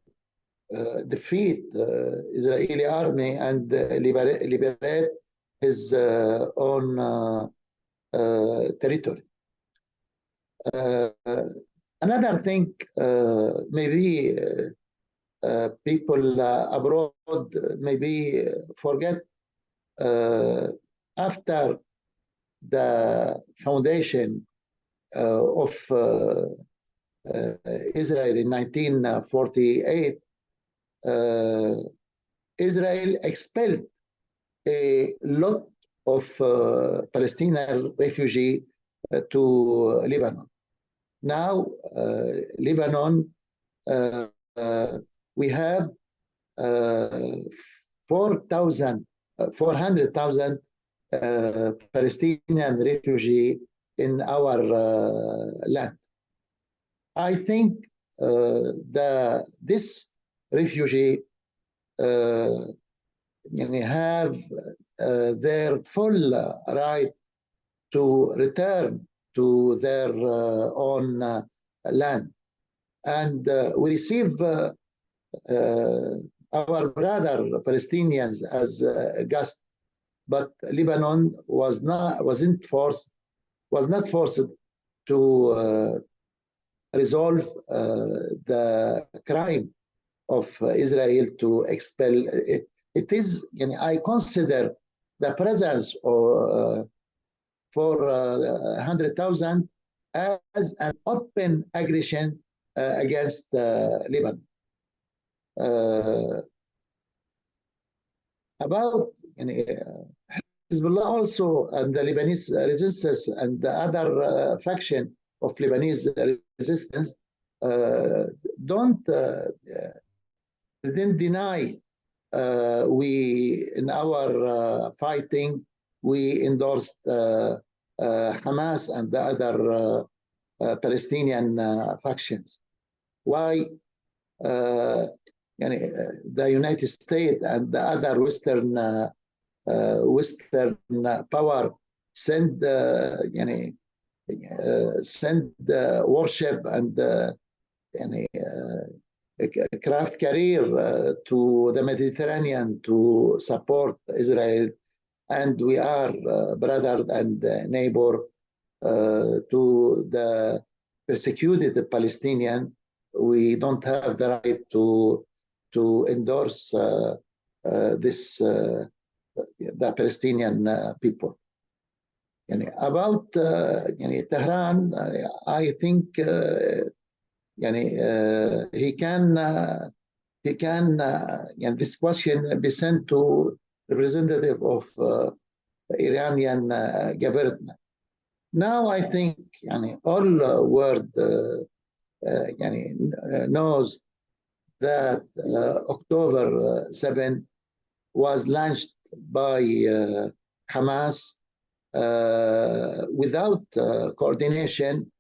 defeat Israeli army and liberate his own territory. Another thing, maybe people abroad maybe forget, after the foundation of Israel in 1948, Israel expelled a lot of Palestinian refugees to Lebanon. Now, Lebanon, we have 400,000 Palestinian refugees in our land. I think this refugee have their full right to return to their own land. And we receive our brother Palestinians as guests, but Lebanon was not forced to resolve the crime of Israel to expel it. It is, I consider the presence of 400,000 as an open aggression against Lebanon. About Hezbollah also, and the Lebanese resistance and the other faction of Lebanese resistance didn't deny we in our fighting we endorsed Hamas and the other Palestinian factions. Why? The United States and the other Western power send worship and craft career to the Mediterranean to support Israel, and we are brother and neighbor to the persecuted Palestinian. We don't have the right to endorse the Palestinian people. About Tehran, I think he can this question be sent to representative of Iranian government. Now I think all world knows that October 7 was launched by Hamas without coordination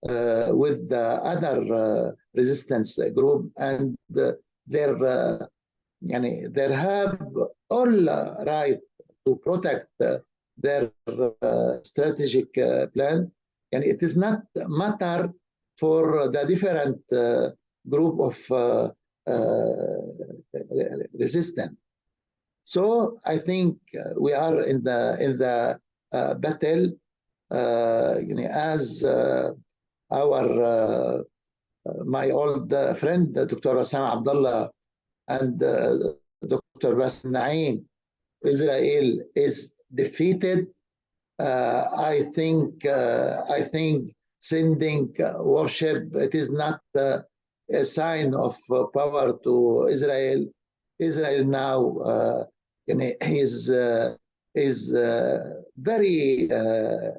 with the other resistance group, and they have all right to protect their strategic plan, and it is not a matter for the different group of resistance. So I think we are in the battle, as our my old friend Dr. Bassam Abdullah and Dr. Bassam Naim, Israel is defeated. I think sending worship, it is not a sign of power to Israel. Israel now is very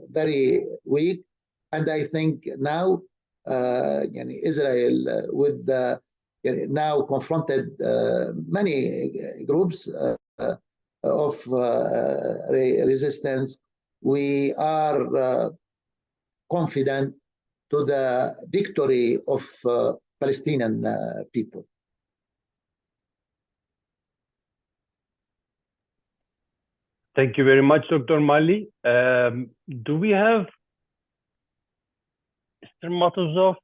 very weak, and I think now Israel with now confronted many groups of resistance. We are confident to the victory of Palestinian people. Thank you very much, Dr. Mali. Do we have Mr. Motuzov?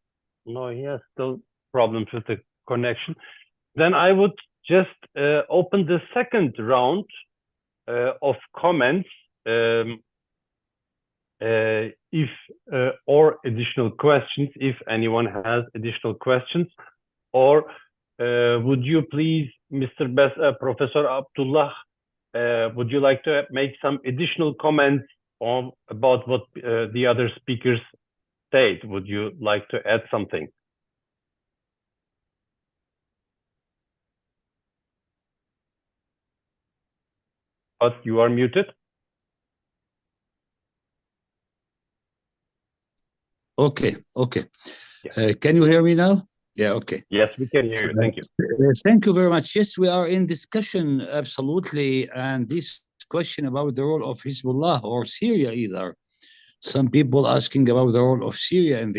No, he has still problems with the connection. Then I would just open the second round of comments if or additional questions, if anyone has additional questions, or would you please, Professor Abdullah, would you like to make some additional comments about what the other speakers said? Would you like to add something? But you are muted. Okay. Yeah. Can you hear me now? Yeah, okay. Yes, we can hear you. Thank you. Thank you very much. Yes, we are in discussion, absolutely. And this question about the role of Hezbollah or Syria either. Some people asking about the role of Syria in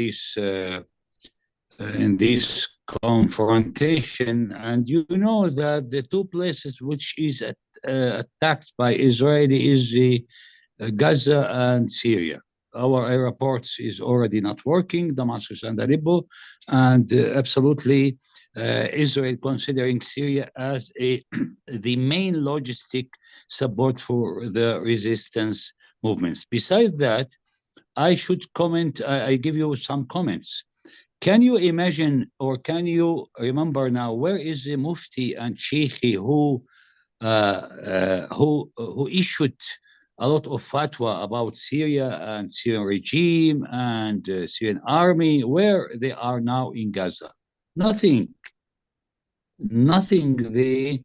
this confrontation. And you know that the two places which is attacked by Israel is the Gaza and Syria. Our airports is already not working, Damascus and Aleppo, and absolutely Israel considering Syria as the main logistic support for the resistance movements. Besides that, I should comment, I give you some comments. Can you imagine, or can you remember now, where is the Mufti and Sheikhi who issued a lot of fatwa about Syria and Syrian regime and Syrian army, where they are now in Gaza? Nothing. They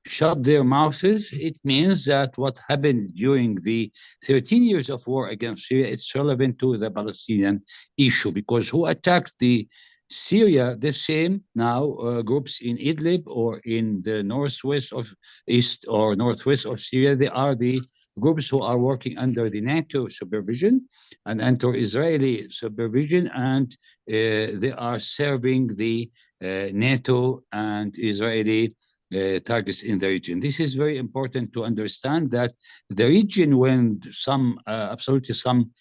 shut their mouths. It means that what happened during the 13 years of war against Syria, it's relevant to the Palestinian issue, because who attacked the Syria, the same now groups in Idlib or in the northwest of east or northwest of Syria, they are the groups who are working under the NATO supervision and under Israeli supervision, and they are serving the NATO and Israeli targets in the region. This is very important to understand, that the region, when some absolutely some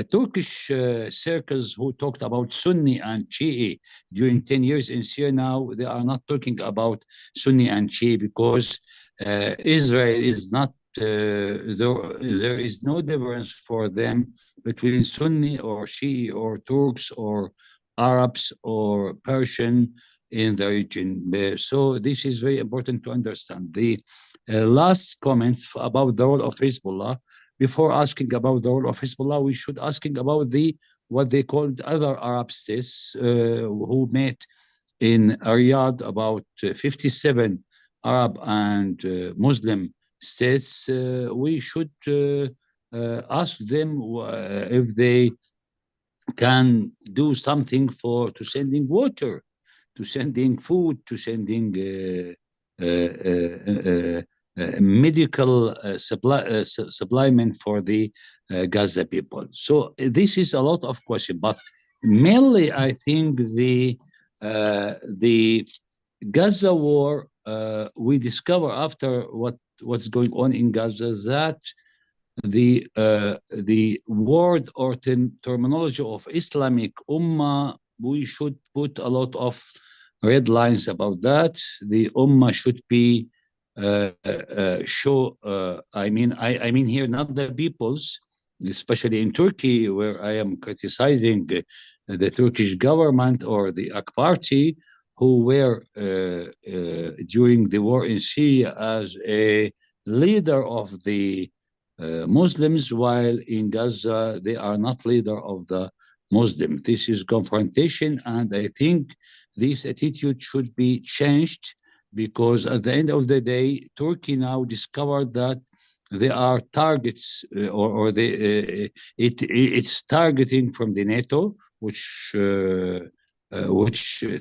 Turkish circles who talked about Sunni and Shi'i during 10 years in Syria, now they are not talking about Sunni and Shi'i, because Israel is not there is no difference for them between Sunni or Shi'i or Turks or Arabs or Persian in the region. So this is very important to understand. The last comment about the role of Hezbollah. Before asking about the role of Hezbollah, we should asking about what they called other Arab states who met in Riyadh, about 57 Arab and Muslim states. We should ask them if they can do something to sending water, to sending food, to sending medical supplement for the Gaza people. So this is a lot of question, but mainly I think the Gaza war, we discover after what's going on in Gaza that the word or terminology of Islamic Ummah, we should put a lot of red lines about that. The Ummah should be I mean here not the peoples, especially in Turkey, where I am criticizing the Turkish government or the AK Party, who were during the war in Syria as a leader of the Muslims, while in Gaza they are not leader of the Muslims. This is confrontation, and I think this attitude should be changed, because at the end of the day, Turkey now discovered that there are targets, it's targeting from the NATO, which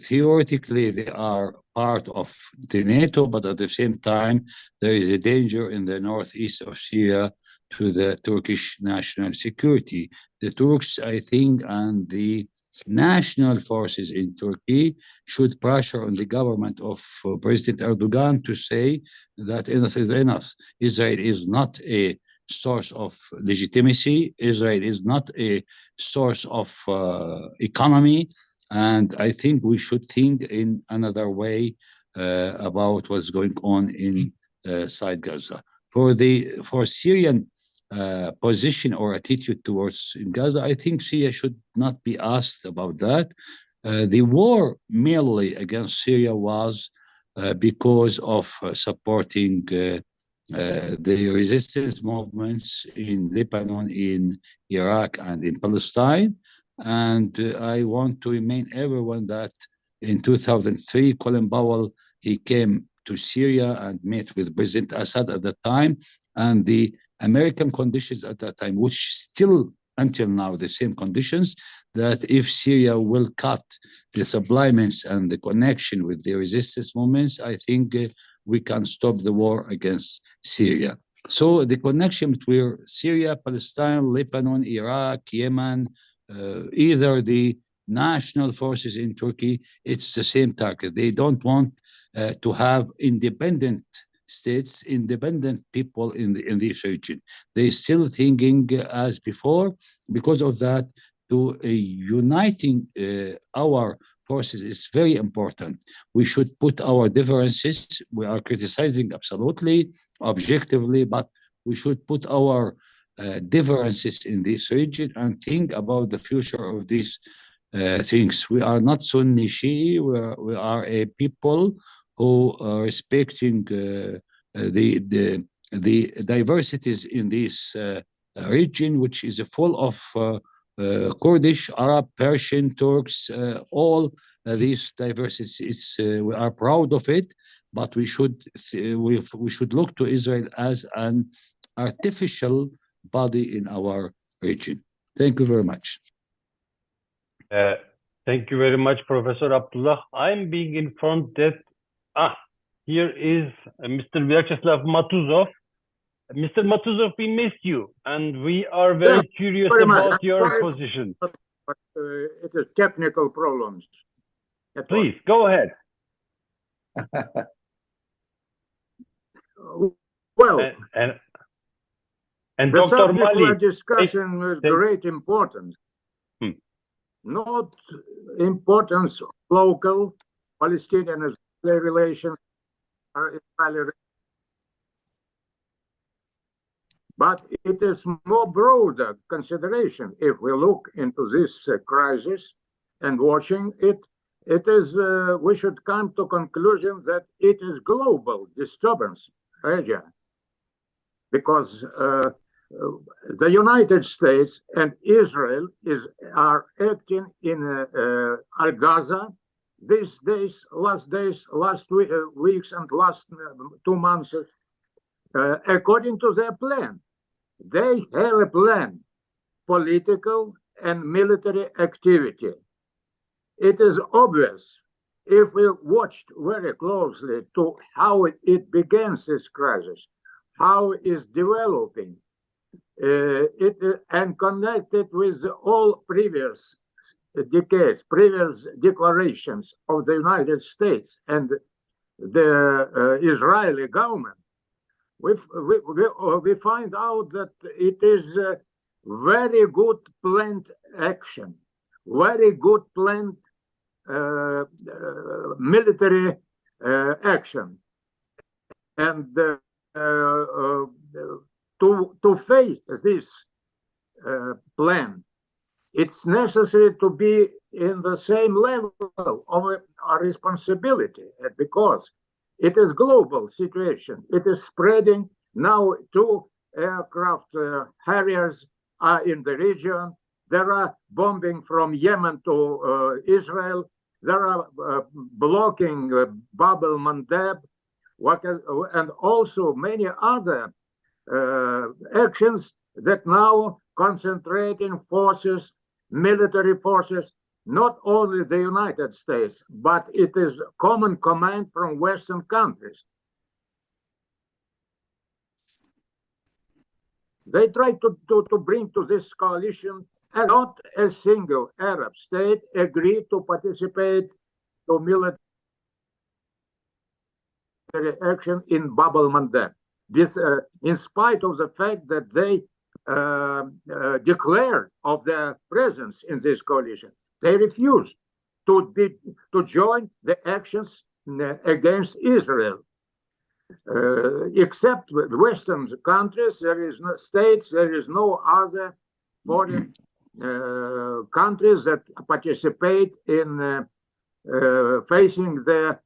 theoretically they are part of the NATO, but at the same time, there is a danger in the northeast of Syria to the Turkish national security. The Turks, I think, and the national forces in Turkey should pressure on the government of President Erdogan to say that enough is enough. Israel is not a source of legitimacy. Israel is not a source of economy. And I think we should think in another way about what's going on inside Gaza. For Syrian position or attitude towards Gaza, I think Syria should not be asked about that. The war mainly against Syria was because of supporting the resistance movements in Lebanon, in Iraq, and in Palestine. And I want to remind everyone that in 2003, Colin Powell, he came to Syria and met with President Assad at the time, and the American conditions at that time, which still until now the same conditions, that if Syria will cut the supplements and the connection with the resistance movements, I think we can stop the war against Syria. So the connection between Syria, Palestine, Lebanon, Iraq, Yemen, either the national forces in Turkey, it's the same target. They don't want to have independent states, independent people in this region. They're still thinking as before. Because of that, uniting our forces is very important. We should put our differences. We are criticizing absolutely, objectively, but we should put our differences in this region and think about the future of these things. We are not Sunni Shia. We are a people who are respecting the diversities in this region, which is full of Kurdish, Arab, Persian, Turks, all these diversities. We are proud of it, but we should look to Israel as an artificial body in our region. Thank you very much. Thank you very much, Professor Abdullah. I'm being informed that here is Mr. Vyacheslav Matuzov. Mr. Matuzov, we missed you, and we are very curious about your position. But it is technical problems. Please, go ahead. Well, and the Dr. subject Mali, we're discussing with great importance. Not importance of local Palestinian-Israeli relations or Israeli, but it is more broader consideration. If we look into this crisis and watching it, it is we should come to conclusion that it is global disturbance area, because the United States and Israel are acting in Gaza these days, last weeks and last 2 months, according to their plan. They have a plan, political and military activity. It is obvious, if we watched very closely to how it begins this crisis, how it is developing, and connected with all previous decades, previous declarations of the United States and the Israeli government, we find out that it is very good planned action, very good planned military action, and to face this plan, it's necessary to be in the same level of our responsibility, because it is global situation. It is spreading now. 2 aircraft carriers are in the region. There are bombing from Yemen to Israel. There are blocking Bab el-Mandeb, and also many other actions that now concentrating forces, military forces, not only the United States, but it is common command from Western countries. They try to bring to this coalition, and not a single Arab state agreed to participate to military action in Bab el-Mandeb. This, in spite of the fact that they declared of their presence in this coalition, they refused to join the actions against Israel. Except with Western countries, there is no states, there is no other foreign countries that participate in facing the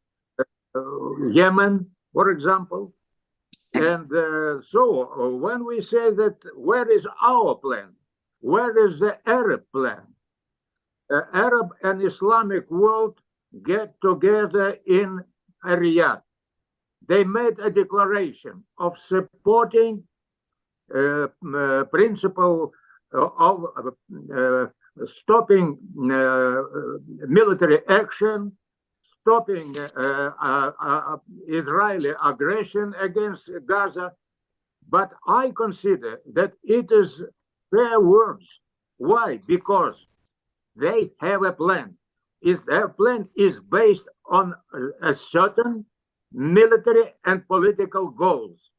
Yemen, for example. And so when we say that, where is our plan? Where is the Arab plan? The Arab and Islamic world get together in Riyadh. They made a declaration of supporting principle of stopping military action, stopping Israeli aggression against Gaza. But I consider that it is their words. Why? Because they have a plan. Their plan is based on a certain military and political goals.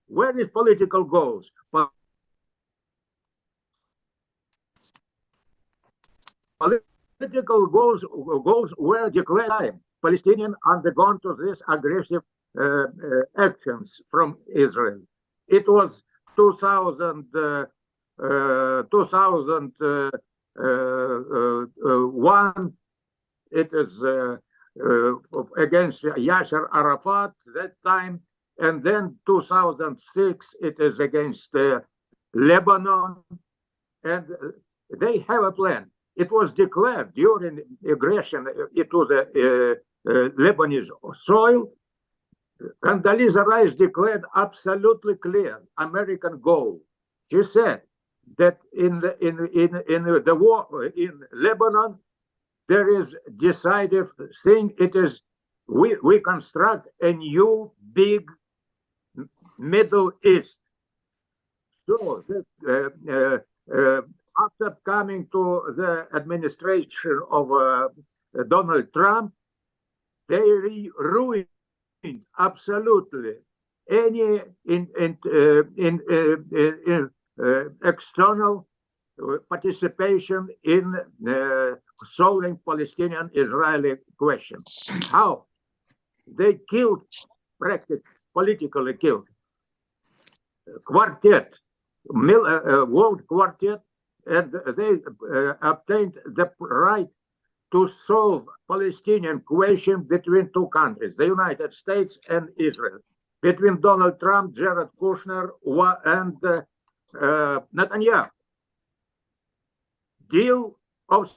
Where is political goals? Political goals were declared. Palestinians undergone to this aggressive actions from Israel. It was 2001. It is against Yasser Arafat that time, and then 2006 it is against Lebanon, and they have a plan. It was declared during aggression into the Lebanese soil. Condoleezza Rice declared absolutely clear American goal. She said that in the war in Lebanon, there is decisive thing. It is we construct a new big Middle East. So after coming to the administration of Donald Trump, they ruined absolutely any external participation in solving Palestinian-Israeli question. How? They killed, practically politically killed, quartet, world quartet, and they obtained the right to solve Palestinian question between 2 countries, the United States and Israel, between Donald Trump, Jared Kushner, and Netanyahu. Deal of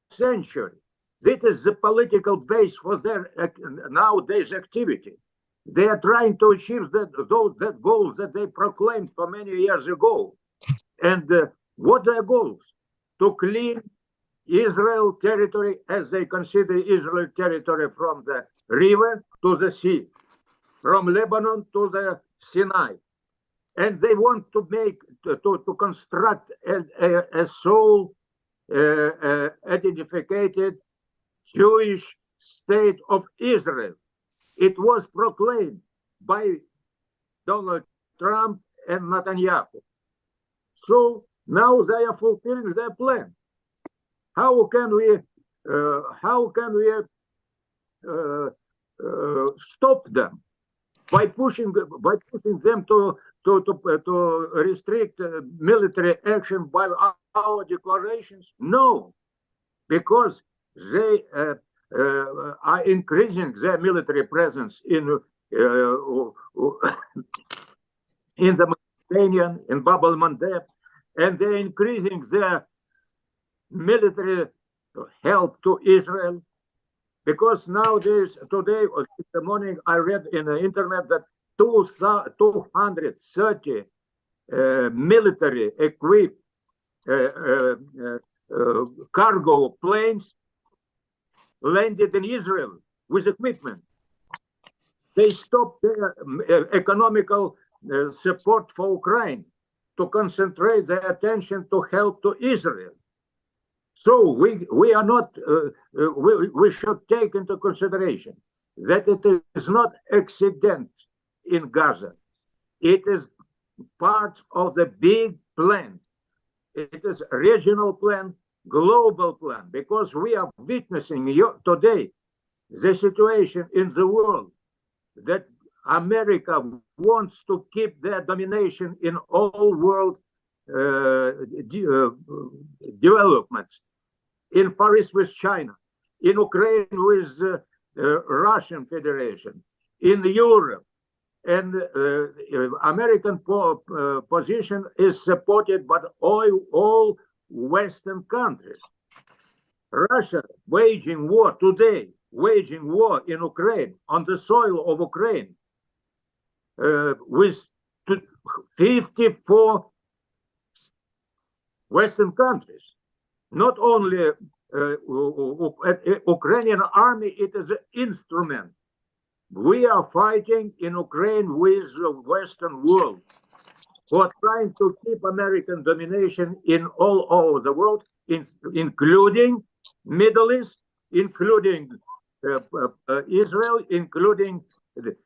century. This is the political base for their nowadays activity. They are trying to achieve that goals that they proclaimed for many years ago. And what are their goals? To clean Israel territory, as they consider Israel territory, from the river to the sea, from Lebanon to the Sinai. And they want to make, to construct a sole identified Jewish state of Israel. It was proclaimed by Donald Trump and Netanyahu. So now they are fulfilling their plan. How can we stop them? By pushing them to restrict military action by our declarations? No, because they are increasing their military presence in the Mediterranean, in Bab el-Mandeb, and they're increasing their military help to Israel. Because nowadays, today, or this morning, I read in the internet that 230 military equipped cargo planes landed in Israel with equipment. They stopped their economical support for Ukraine to concentrate their attention to help to Israel. So we are not, we should take into consideration that it is not accident in Gaza. It is part of the big plan. It is a regional plan, global plan, because we are witnessing today the situation in the world that America wants to keep their domination in all world developments. In Far East with China, in Ukraine with Russian Federation, in Europe, and American position is supported by all Western countries. Russia waging war today, waging war in Ukraine, on the soil of Ukraine, with 54 Western countries. Not only Ukrainian army, it is an instrument. We are fighting in Ukraine with the Western world, who are trying to keep American domination in all over the world, including Middle East, including Israel, including.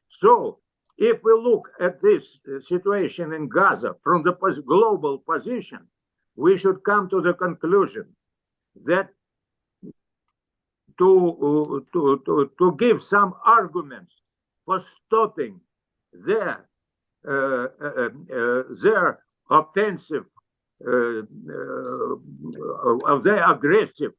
So, if we look at this situation in Gaza from the global position, we should come to the conclusion that to give some arguments for stopping their offensive, of their aggressive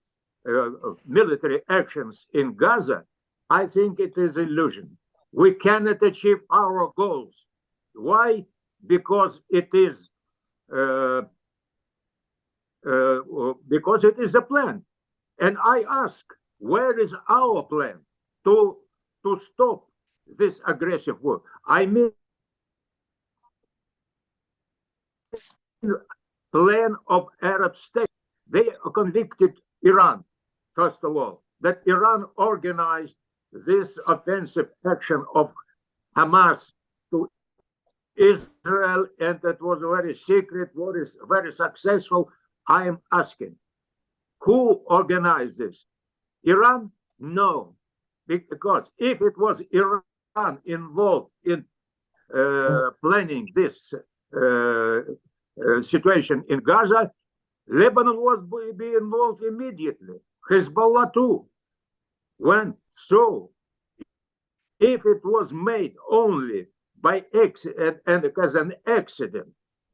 military actions in Gaza, I think it is illusion. We cannot achieve our goals. Why? Because it is a plan. And I ask, where is our plan to stop this aggressive war? I mean, plan of Arab states. They convicted Iran, first of all, that Iran organized this offensive action of Hamas to Israel, and that was very secret, very successful. I am asking, who organized this? Iran? No, because if it was Iran involved in planning this situation in Gaza, Lebanon was be involved immediately. Hezbollah too. So, if it was made only by accident and as an accident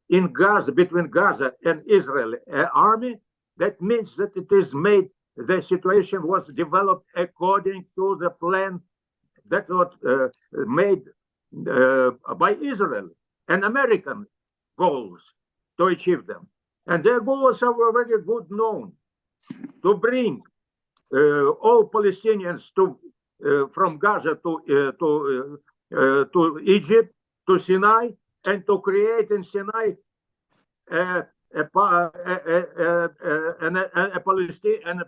in Gaza, between Gaza and Israel army, that means that it is made, the situation was developed according to the plan that was made by Israel and American goals to achieve them. And their goals are very good known, to bring all Palestinians from Gaza to to Egypt, to Sinai, and to create in Sinai a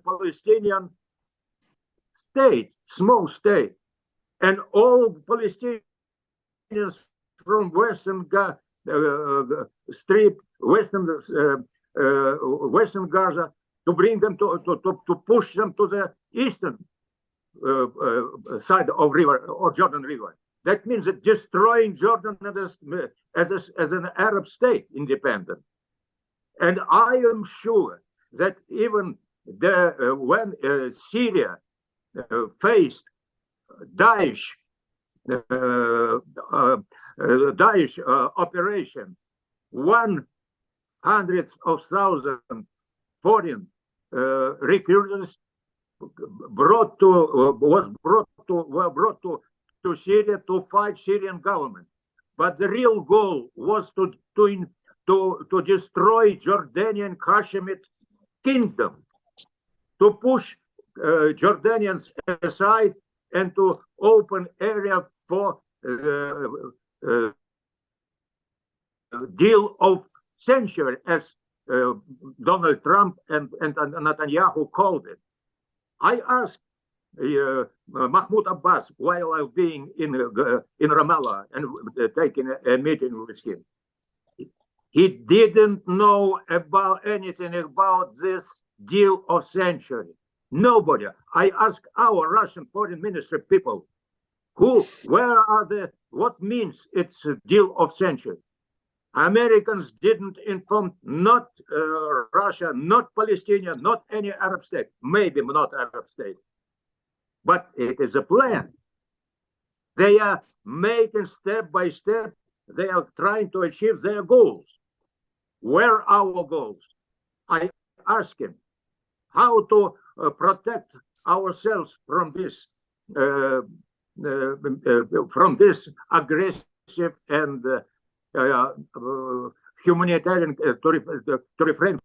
Palestinian state, small state, and all Palestinians from Western Strip, Western Gaza, to bring them to push them to the eastern side of river or Jordan River. That means that destroying Jordan as an Arab state, independent. And I am sure that even when Syria faced Daesh operation, 100,000 foreign recruiters were brought to Syria to fight Syrian government. But the real goal was to destroy Jordanian Hashemite kingdom, to push Jordanians aside and to open area for deal of century, as Donald Trump and Netanyahu called it. I asked Mahmoud Abbas while I was being in Ramallah and taking a meeting with him. He didn't know about anything about this deal of century. Nobody. I asked our Russian foreign ministry people, what means it's a deal of century? Americans didn't inform not Russia, not Palestine, not any Arab state, maybe not Arab state, but it is a plan. They are making step by step, they are trying to achieve their goals. Where are our goals? I ask him how to protect ourselves from this aggressive and humanitarian to refrain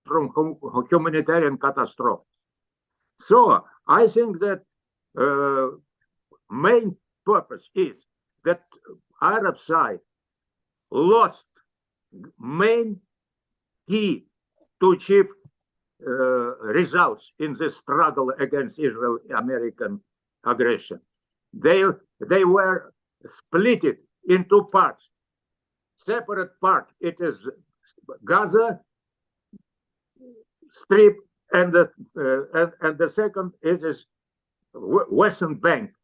from humanitarian catastrophe. So I think that main purpose is that Arab side lost main key to achieve results in the struggle against Israel-American aggression. They were split into parts. Separate part, it is Gaza Strip, and the second it is Western Bank.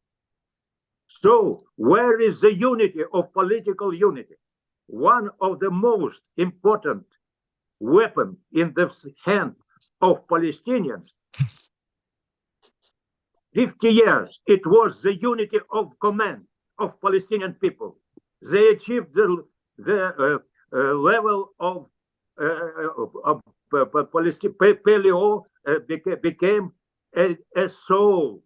So where is the unity of political unity? One of the most important weapon in the hand of Palestinians. 50 years, it was the unity of command of Palestinian people. They achieved the level of Palestine. PLO became a sole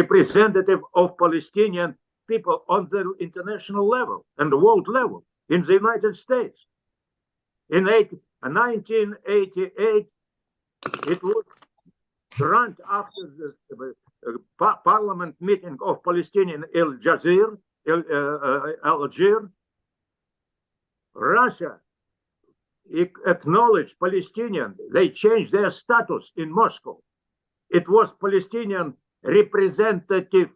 representative of Palestinian people on the international level and the world level in the United States. In 1988, it was grant after the parliament meeting of Palestinian Algiers, Russia acknowledged Palestinian. They changed their status in Moscow. It was Palestinian representative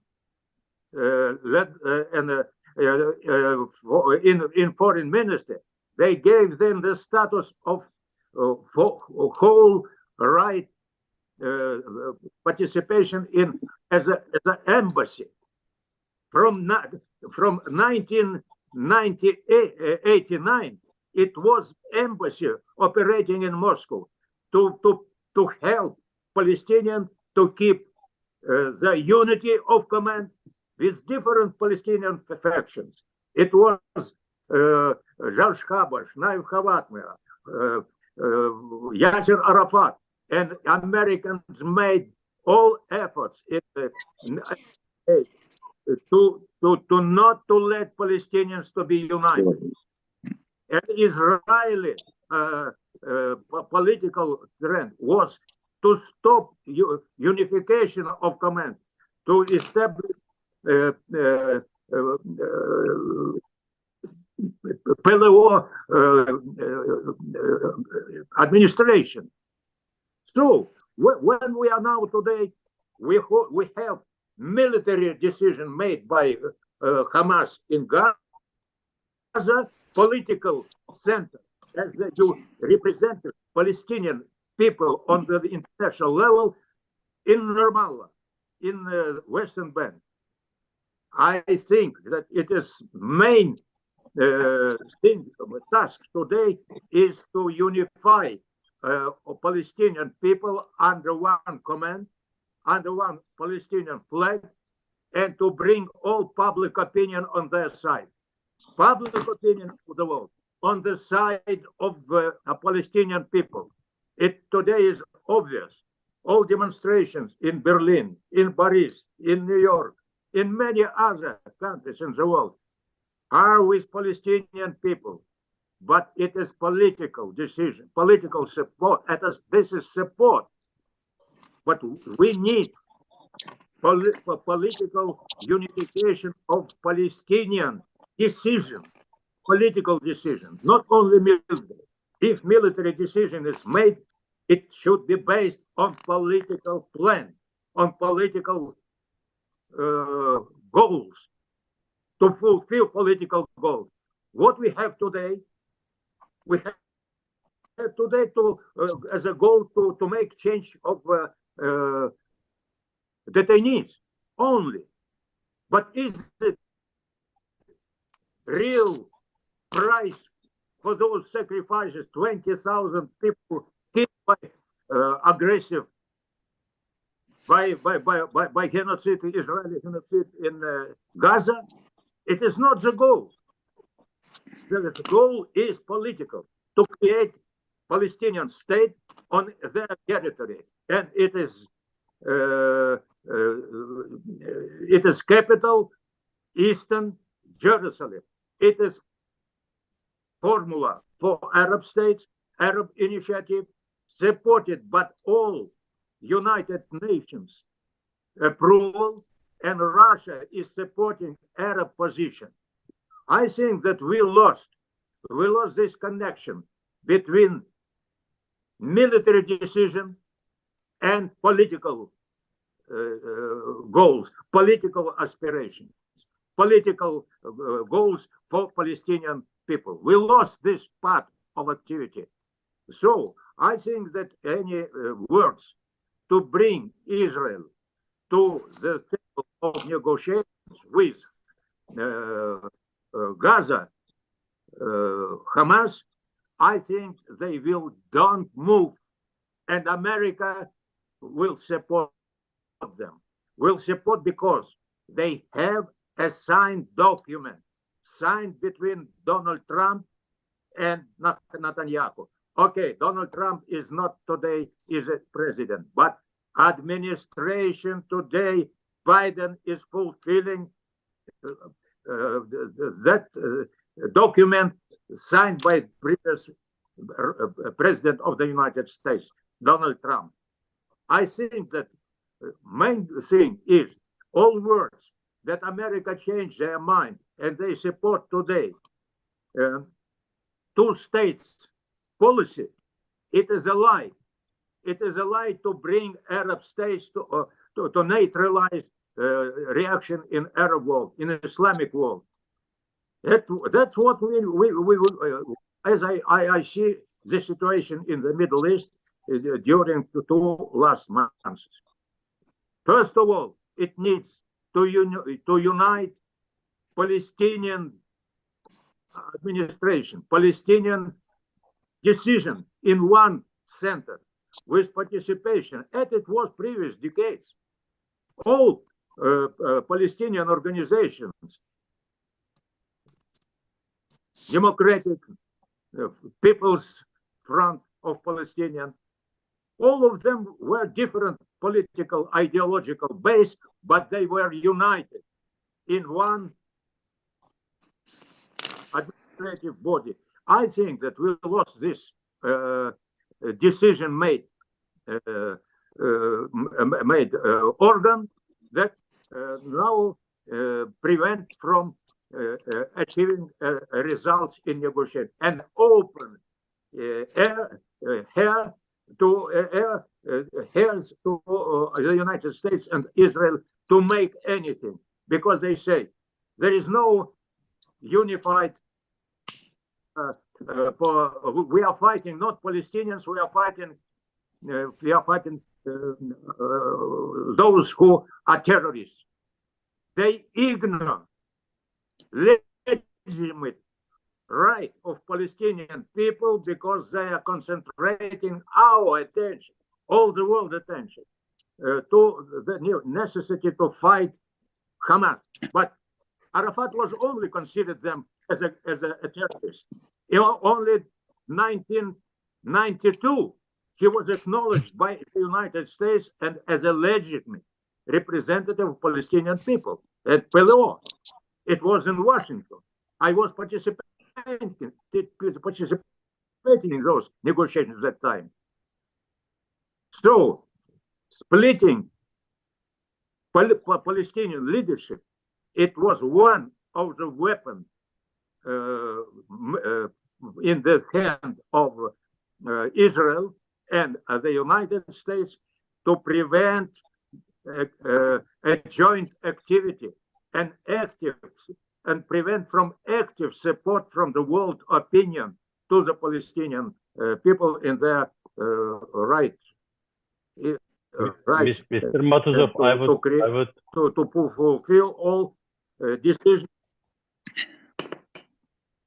in foreign ministry. They gave them the status of whole right participation in as an embassy. From 1989, it was embassy operating in Moscow to help Palestinians to keep the unity of command with different Palestinian factions. It was George Habash, Naif Havatmir, Yasser Arafat, and Americans made all efforts to not to let Palestinians to be united. And Israeli political trend was to stop unification of command, to establish PLO administration. So when we are now today, we have military decision made by Hamas in Gaza, political center, as you represented Palestinian people on the international level in Ramallah, in the Western Bank. I think that it is main task today is to unify Palestinian people under one command, under one Palestinian flag, and to bring all public opinion on their side. Public opinion of the world on the side of Palestinian people. It today is obvious. All demonstrations in Berlin, in Paris, in New York, in many other countries in the world are with Palestinian people. But it is political decision, political support. This is support. But we need political unification of Palestinian decision, political decision, not only military. If military decision is made, it should be based on political plan, on political goals, to fulfill political goals. What we have today, we have today to as a goal to make change of detainees only. But is it real price for those sacrifices? 20,000 people killed by aggressive, by genocide, Israeli genocide in Gaza. It is not the goal. The goal is political, to create Palestinian state on their territory, and it is capital Eastern Jerusalem. It is formula for Arab states, Arab initiative, supported by all United Nations approval, and Russia is supporting Arab position. I think that we lost this connection between military decision and political goals, political aspirations, political goals for Palestinian people. We lost this part of activity. So I think that any words to bring Israel to the table of negotiations with Gaza, Hamas, I think they don't move, and America will support them. Will support because they have a signed document, signed between Donald Trump and Netanyahu. Okay, Donald Trump is not today is a president, but administration today, Biden is fulfilling that document signed by previous president of the United States, Donald Trump. I think that main thing is all words that America changed their mind and they support today two states policy. It is a lie. It is a lie to bring Arab states to neutralize reaction in Arab world, in Islamic world. That's what we as I see the situation in the Middle East during the 2 last months. First of all, it needs to unite Palestinian administration, Palestinian decision in one center with participation, as it was previous decades. All Palestinian organizations, Democratic People's Front of Palestinian, all of them were different political, ideological base, but they were united in one administrative body. I think that we lost this decision made organ, that now prevent from achieving results in negotiation and open heirs to the United States and Israel to make anything, because they say there is no unified. We are fighting not Palestinians. We are fighting. We are fighting those who are terrorists. They ignore legitimate right of Palestinian people because they are concentrating our attention, all the world attention, to the necessity to fight Hamas. But Arafat was only considered them as a terrorist. Only 1992, he was acknowledged by the United States and as a legitimate representative of Palestinian people at PLO. It was in Washington. I was participating in those negotiations at that time. So, splitting Palestinian leadership, it was one of the weapons in the hand of Israel and the United States to prevent a joint activity and prevent from active support from the world opinion to the Palestinian people in their rights. Mr. Matuzow, to fulfill all decisions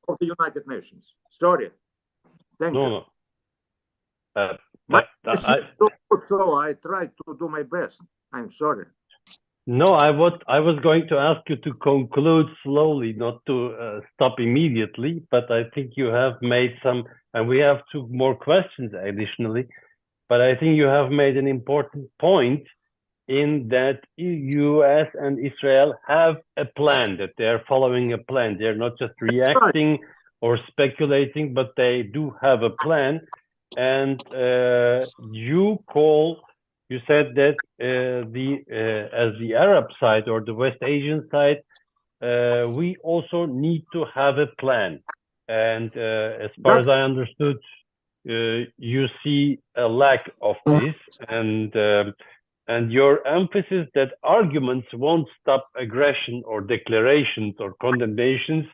of the United Nations. Sorry. Thank you. So I tried to do my best. I'm sorry. No, I was going to ask you to conclude slowly, not to stop immediately, but I think you have made some, and we have two more questions additionally, but I think you have made an important point in that US and Israel have a plan, that they're following a plan. They're not just reacting or speculating, but they do have a plan. And you said that as the Arab side or the West Asian side, we also need to have a plan. And as far as I understood, you see a lack of this, and your emphasis that arguments won't stop aggression or declarations or condemnations,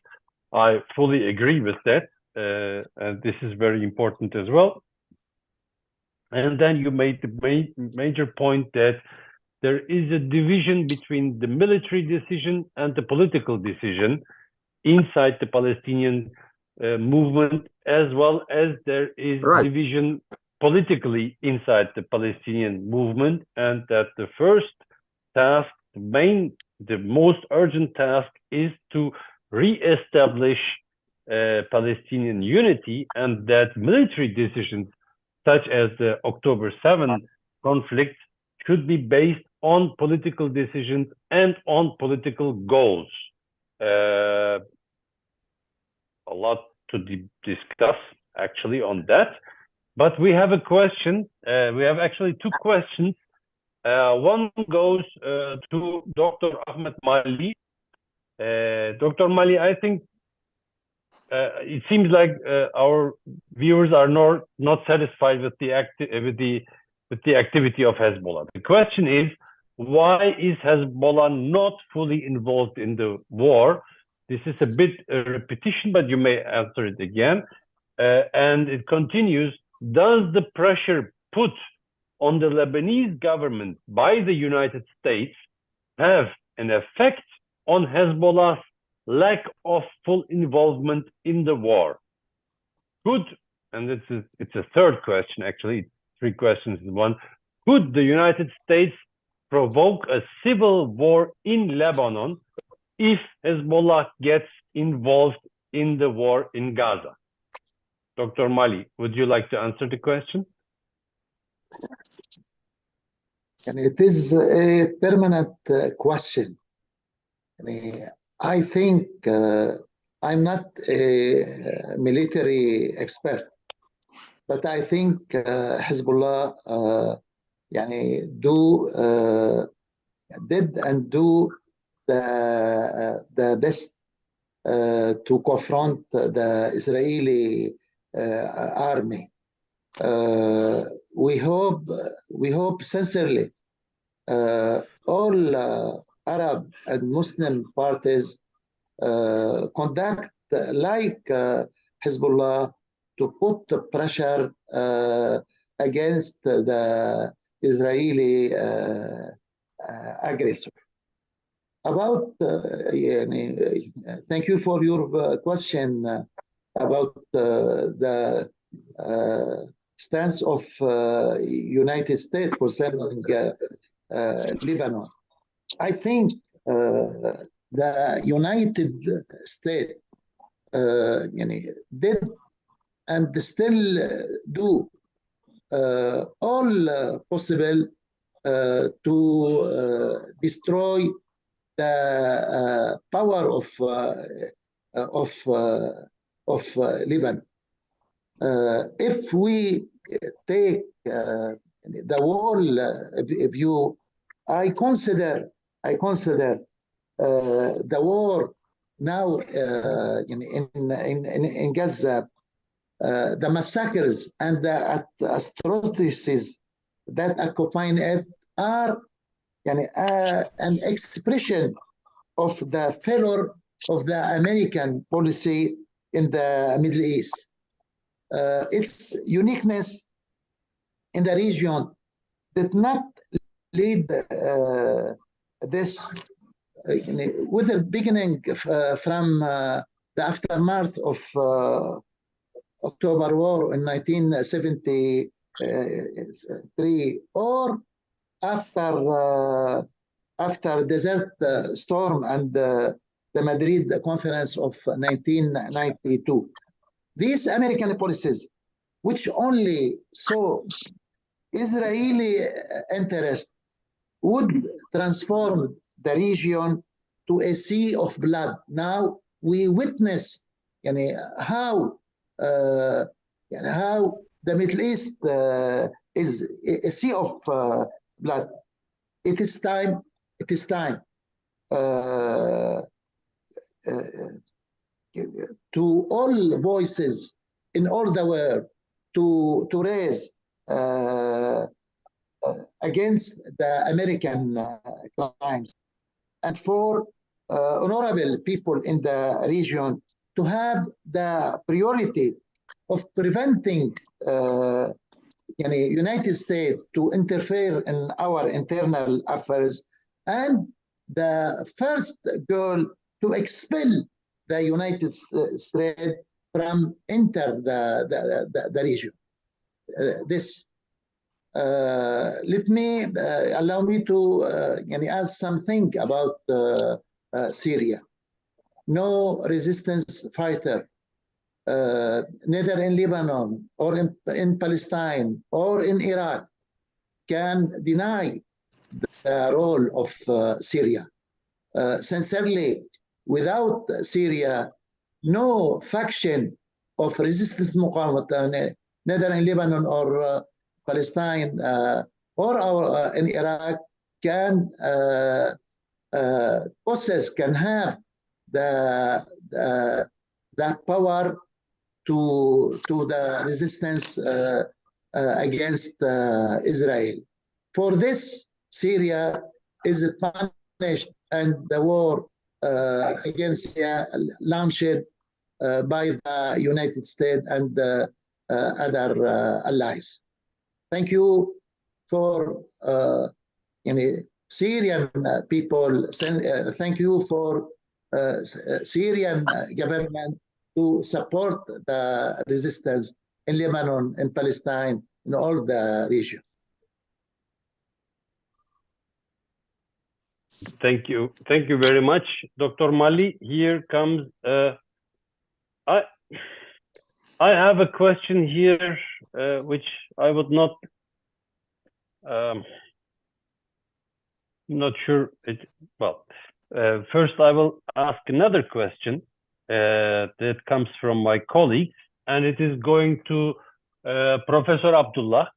I fully agree with that. And this is very important as well. And then you made the major point that there is a division between the military decision and the political decision inside the Palestinian movement, as well as there is division politically inside the Palestinian movement, and that the first task, the most urgent task, is to re-establish Palestinian unity, and that military decisions such as the October 7 conflict should be based on political decisions and on political goals. A lot to discuss actually on that, but we have a question. We have actually two questions. One goes to Dr. Ahmed Mali. Dr. Mali, I think it seems like our viewers are not satisfied with the activity of Hezbollah. The question is, why is Hezbollah not fully involved in the war? This is a bit a repetition, but you may answer it again. And it continues, does the pressure put on the Lebanese government by the United States have an effect on Hezbollah's lack of full involvement in the war? Could, and it's a third question actually, three questions in one, could the United States provoke a civil war in Lebanon if Hezbollah gets involved in the war in Gaza? Dr. Mali, would you like to answer the question? And it is a permanent question. I think I'm not a military expert, but I think Hezbollah do did and do the best to confront the Israeli army. We hope sincerely all Arab and Muslim parties conduct like Hezbollah to put the pressure against the Israeli aggressor. About, thank you for your question about the stance of United States concerning Lebanon. I think the United States did and still do all possible to destroy the power of Lebanon. If we take the whole view, I consider the war now in Gaza, the massacres and the atrocities that accompany it are an expression of the failure of the American policy in the Middle East. Its uniqueness in the region did not lead this with the beginning from the aftermath of October War in 1973 or after Desert Storm and the Madrid Conference of 1992. These American policies, which only saw Israeli interest, would transform the region to a sea of blood. Now we witness how the Middle East is a sea of blood. It is time to all voices in all the world to raise against the American crimes, and for honorable people in the region to have the priority of preventing United States to interfere in our internal affairs, and the first goal to expel the United States from enter the region. Let me allow me to add something about Syria. No resistance fighter, neither in Lebanon or in Palestine or in Iraq, can deny the role of Syria. Sincerely, without Syria, no faction of resistance Muqawamah, neither in Lebanon or Palestine or in Iraq, can have the power to the resistance against Israel. For this, Syria is punished, and the war against Syria launched by the United States and other allies. Thank you for Syrian people. Thank you for Syrian government to support the resistance in Lebanon, in Palestine, in all the region. Thank you very much, Dr. Mali. Here comes I have a question here, which I would not sure. First I will ask another question that comes from my colleagues, and it is going to Professor Abdullah.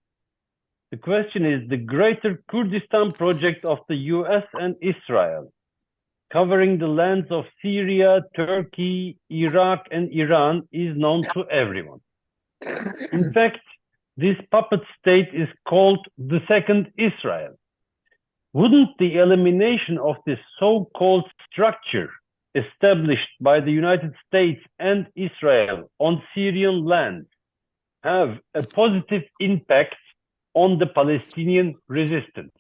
The question is the Greater Kurdistan project of the US and Israel, covering the lands of Syria, Turkey, Iraq, and Iran, is known to everyone. In fact, this puppet state is called the Second Israel. Wouldn't the elimination of this so-called structure established by the United States and Israel on Syrian land have a positive impact on the Palestinian resistance?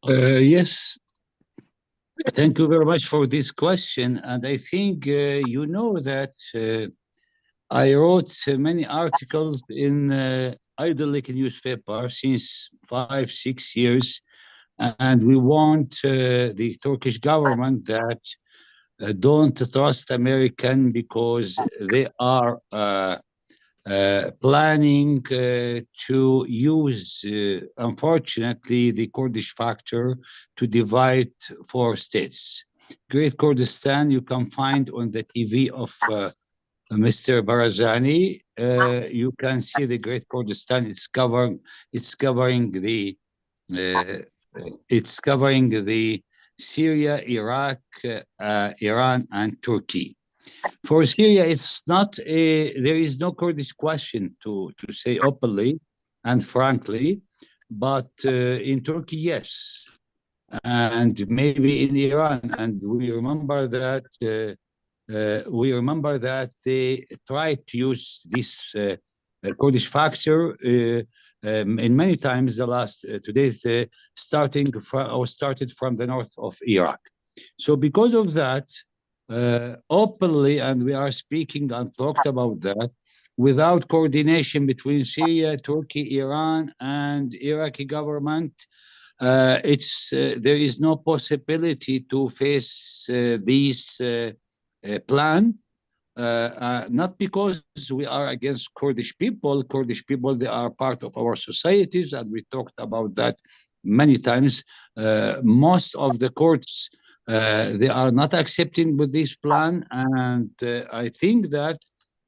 Yes. Thank you very much for this question. And I think you know that I wrote many articles in Aydınlık newspaper since 5-6 years. And we want the Turkish government that don't trust American because they are planning to use, unfortunately, the Kurdish factor to divide 4 states. Great Kurdistan you can find on the TV of Mr. Barzani. You can see the Great Kurdistan. It's covering the Syria, Iraq, Iran, and Turkey. For Syria, it's not there is no Kurdish question to say openly and frankly, but in Turkey, yes, and maybe in Iran. And we remember that they tried to use this Kurdish factor in many times the last 2 days, started from the north of Iraq. So because of that, openly, and we are speaking and talked about that, without coordination between Syria, Turkey, Iran, and Iraqi government, there is no possibility to face this plan. Not because we are against Kurdish people. Kurdish people, they are part of our societies, and we talked about that many times. Most of the Kurds, they are not accepting with this plan, and I think that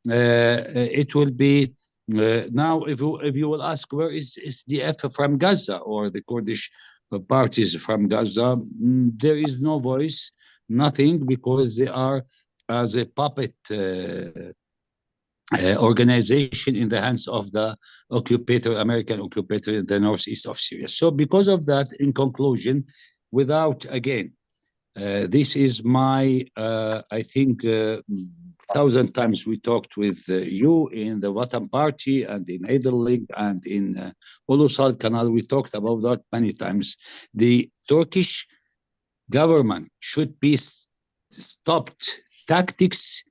it will be now. If you will ask where is SDF from Gaza or the Kurdish parties from Gaza, there is no voice, nothing, because they are as a puppet organization in the hands of the American occupator in the northeast of Syria. So because of that, in conclusion, without, again, this is my, I think, 1,000 times we talked with you in the Watan Party and in Aydınlık and in Ulusal Kanal, we talked about that many times. The Turkish government should be stopped tactics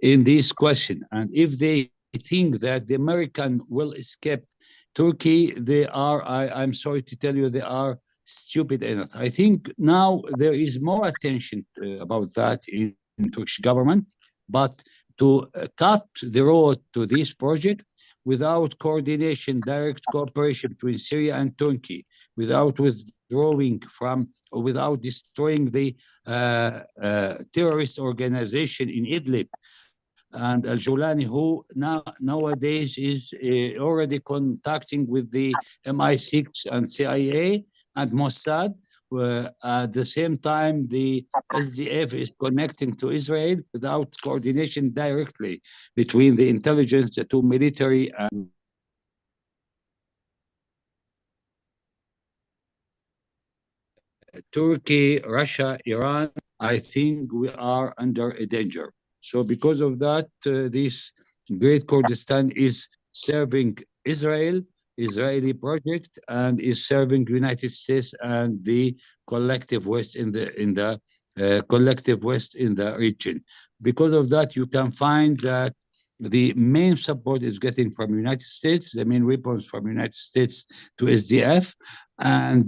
in this question, and if they think that the American will escape Turkey, they are, I'm sorry to tell you, they are stupid enough. I think now there is more attention about that in Turkish government, but to cut the road to this project without coordination, direct cooperation between Syria and Turkey, without withdrawing from, or without destroying the terrorist organization in Idlib and Al-Jawlani, who nowadays is already contacting with the MI6 and CIA and Mossad. At the same time, the SDF is connecting to Israel without coordination directly between the intelligence, the 2 military, and Turkey, Russia, Iran. I think we are under a danger. So because of that, this Great Kurdistan is serving Israel, Israeli project, and is serving United States and the collective West in the collective West in the region. Because of that, you can find that the main support is getting from United States, the main weapons from United States to SDF and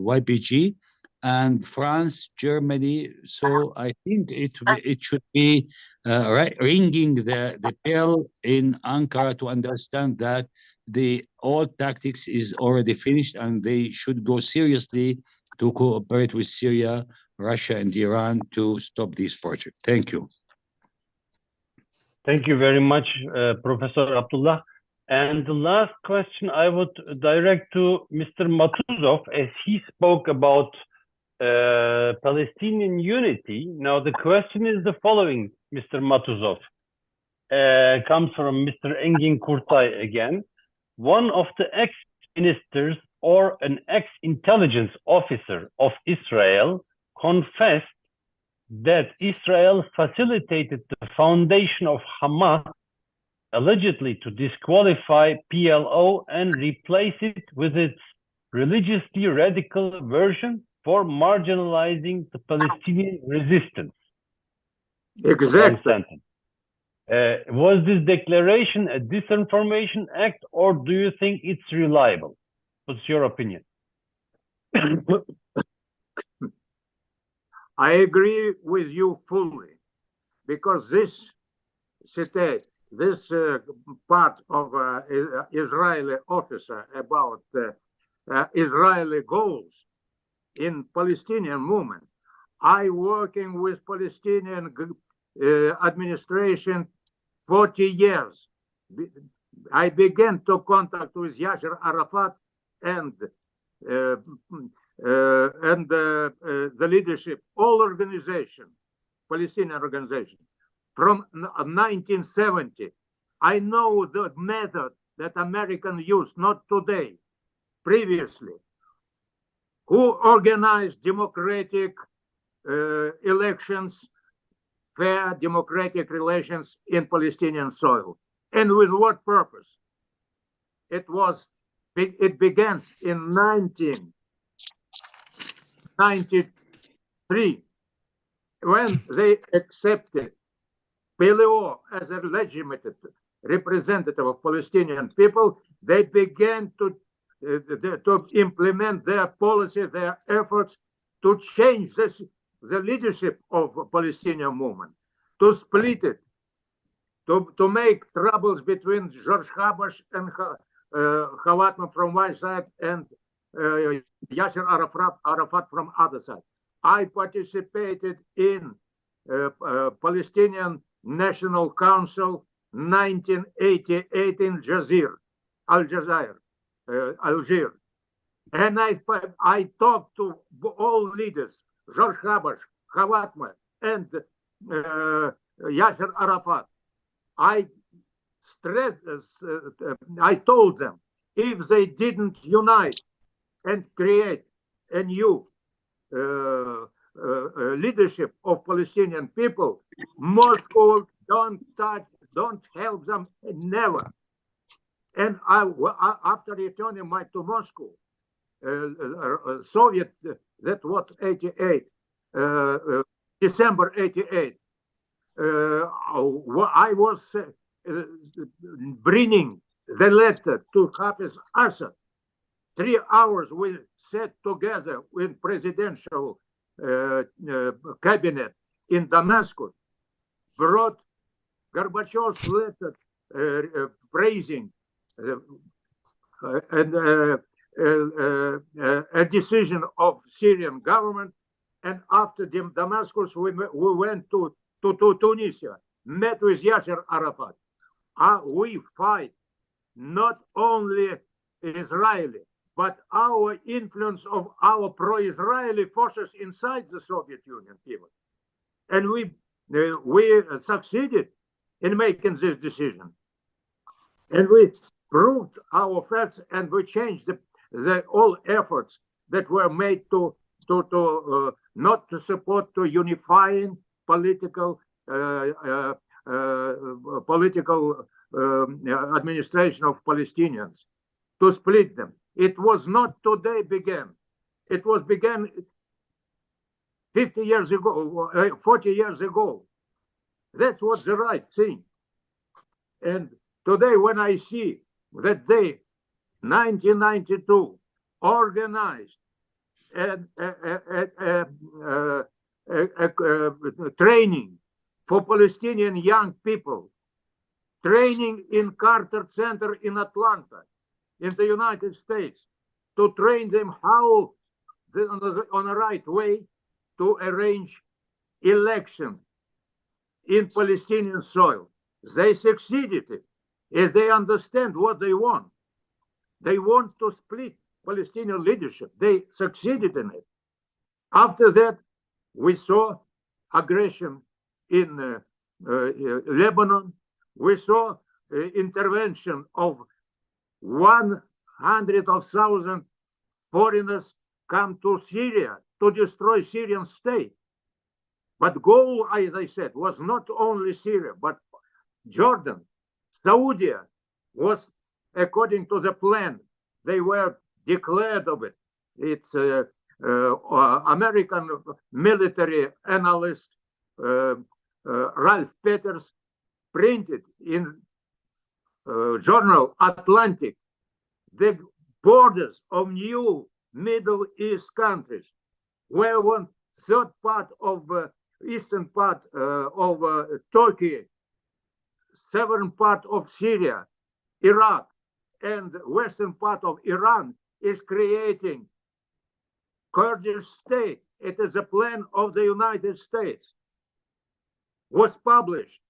YPG, and France, Germany. So I think it should be ringing the bell in Ankara to understand that the old tactics is already finished, and they should go seriously to cooperate with Syria, Russia, and Iran to stop this project. Thank you. Thank you very much, Professor Abdullah. And the last question I would direct to Mr. Matuzov, as he spoke about Palestinian unity. Now, the question is the following, Mr. Matuzov. Comes from Mr. Engin Kurtay again. One of the ex-ministers or an ex-intelligence officer of Israel confessed that Israel facilitated the foundation of Hamas, allegedly to disqualify PLO and replace it with its religiously radical version for marginalizing the Palestinian resistance. Exactly. Was this declaration a disinformation act, or do you think it's reliable? What's your opinion? I agree with you fully, because this part of Israeli officer about Israeli goals in Palestinian movement. I working with Palestinian administration 40 years. I began to contact with Yasser Arafat and the leadership, all organization, Palestinian organization, from 1970. I know the method that American used, not today, previously. Who organized democratic elections, fair democratic relations in Palestinian soil, and with what purpose? It began in 1993 when they accepted PLO as a legitimate representative of Palestinian people. They began to implement their policy, their efforts to change the leadership of Palestinian movement, to split it, to make troubles between George Habash and Hawatma from one side and Yasser Arafat from other side. I participated in Palestinian National Council 1988 in Algiers. And I talked to all leaders, George Habash, Hawatma, and Yasser Arafat. I told them, if they didn't unite and create a new leadership of Palestinian people, Moscow don't help them, never. And after returning to Moscow, Soviet, that was 88, December 88, I was bringing the letter to Hafiz Assad. 3 hours we sat together with presidential cabinet in Damascus, brought Gorbachev's letter praising a decision of Syrian government. And after Damascus, we went to Tunisia, met with Yasser Arafat. We fight not only Israeli, but our influence of our pro-Israeli forces inside the Soviet Union even. And we succeeded in making this decision. And we proved our facts, and we changed the all efforts that were made to not to support to unifying political administration of Palestinians, to split them. It was not today began. It was began 50 years ago, 40 years ago. That was the right thing. And today, when I see that they, 1992, organized training for Palestinian young people, training in Carter Center in Atlanta, in the United States, to train them how on the right way to arrange election in Palestinian soil. They succeeded is they understand what they want. They want to split Palestinian leadership. They succeeded in it. After that, we saw aggression in Lebanon. We saw intervention of 100,000 foreigners come to Syria to destroy Syrian state. But goal, as I said, was not only Syria, but Jordan, Saudi was, according to the plan, they were declared of it. It's American military analyst Ralph Peters printed in journal Atlantic the borders of new Middle East countries, where 1/3 part of eastern part of Turkey, southern part of Syria, Iraq, and western part of Iran is creating Kurdish state. It is a plan of the United States. Was published,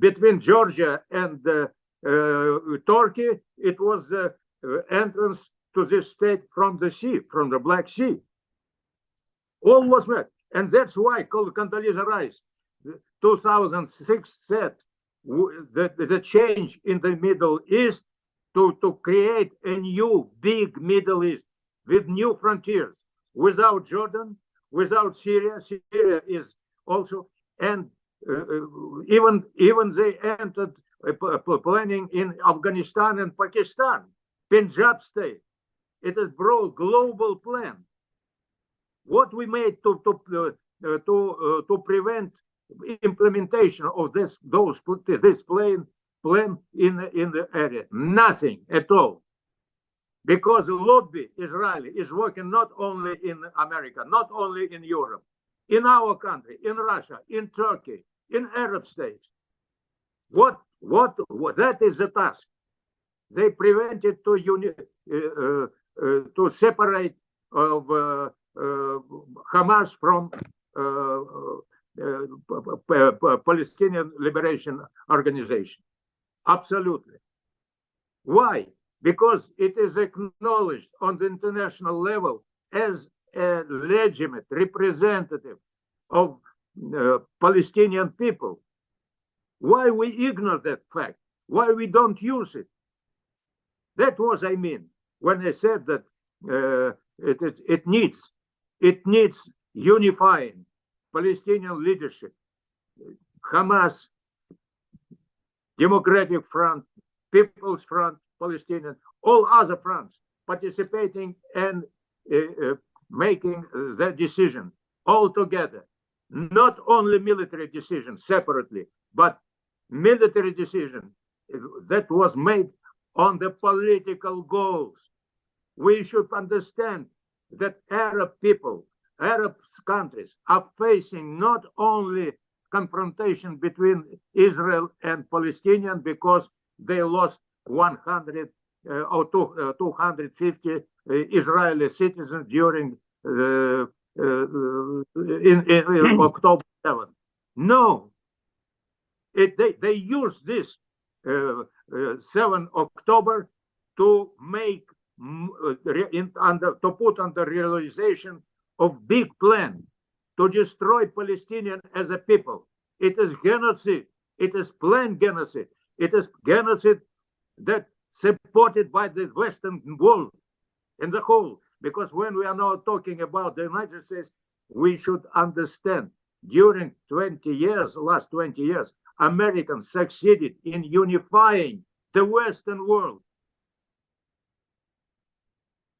between Georgia and Turkey, it was entrance to this state from the sea, from the Black Sea. All was met, and that's why Condoleezza Rice, 2006, said the change in the Middle East to create a new big Middle East with new frontiers, without Jordan, without Syria. Syria is also, and even they entered planning in Afghanistan and Pakistan, Punjab state. It is broad global plan. What we made to prevent implementation of this plan in the area? Nothing at all. Because the lobby Israeli is working not only in America, not only in Europe, in our country, in Russia, in Turkey, in Arab states. What that is the task. They prevented to separate of Hamas from Palestinian Liberation Organization. Absolutely. Why? Because it is acknowledged on the international level as a legitimate representative of Palestinian people. Why we ignore that fact? Why we don't use it? That was, I mean, when I said that it needs unifying Palestinian leadership, Hamas, Democratic Front, People's Front, Palestinian, all other fronts participating and making the decision all together. Not only military decision separately, but military decision that was made on the political goals. We should understand that Arab people, Arab countries are facing not only confrontation between Israel and Palestinian because they lost 100 or 250 Israeli citizens during in October 7. No, they use this 7 October to make to put under realization of big plan to destroy Palestinian as a people. It is genocide. It is planned genocide. It is genocide that supported by the Western world in the whole. Because when we are now talking about the United States, we should understand during 20 years, last 20 years, Americans succeeded in unifying the Western world.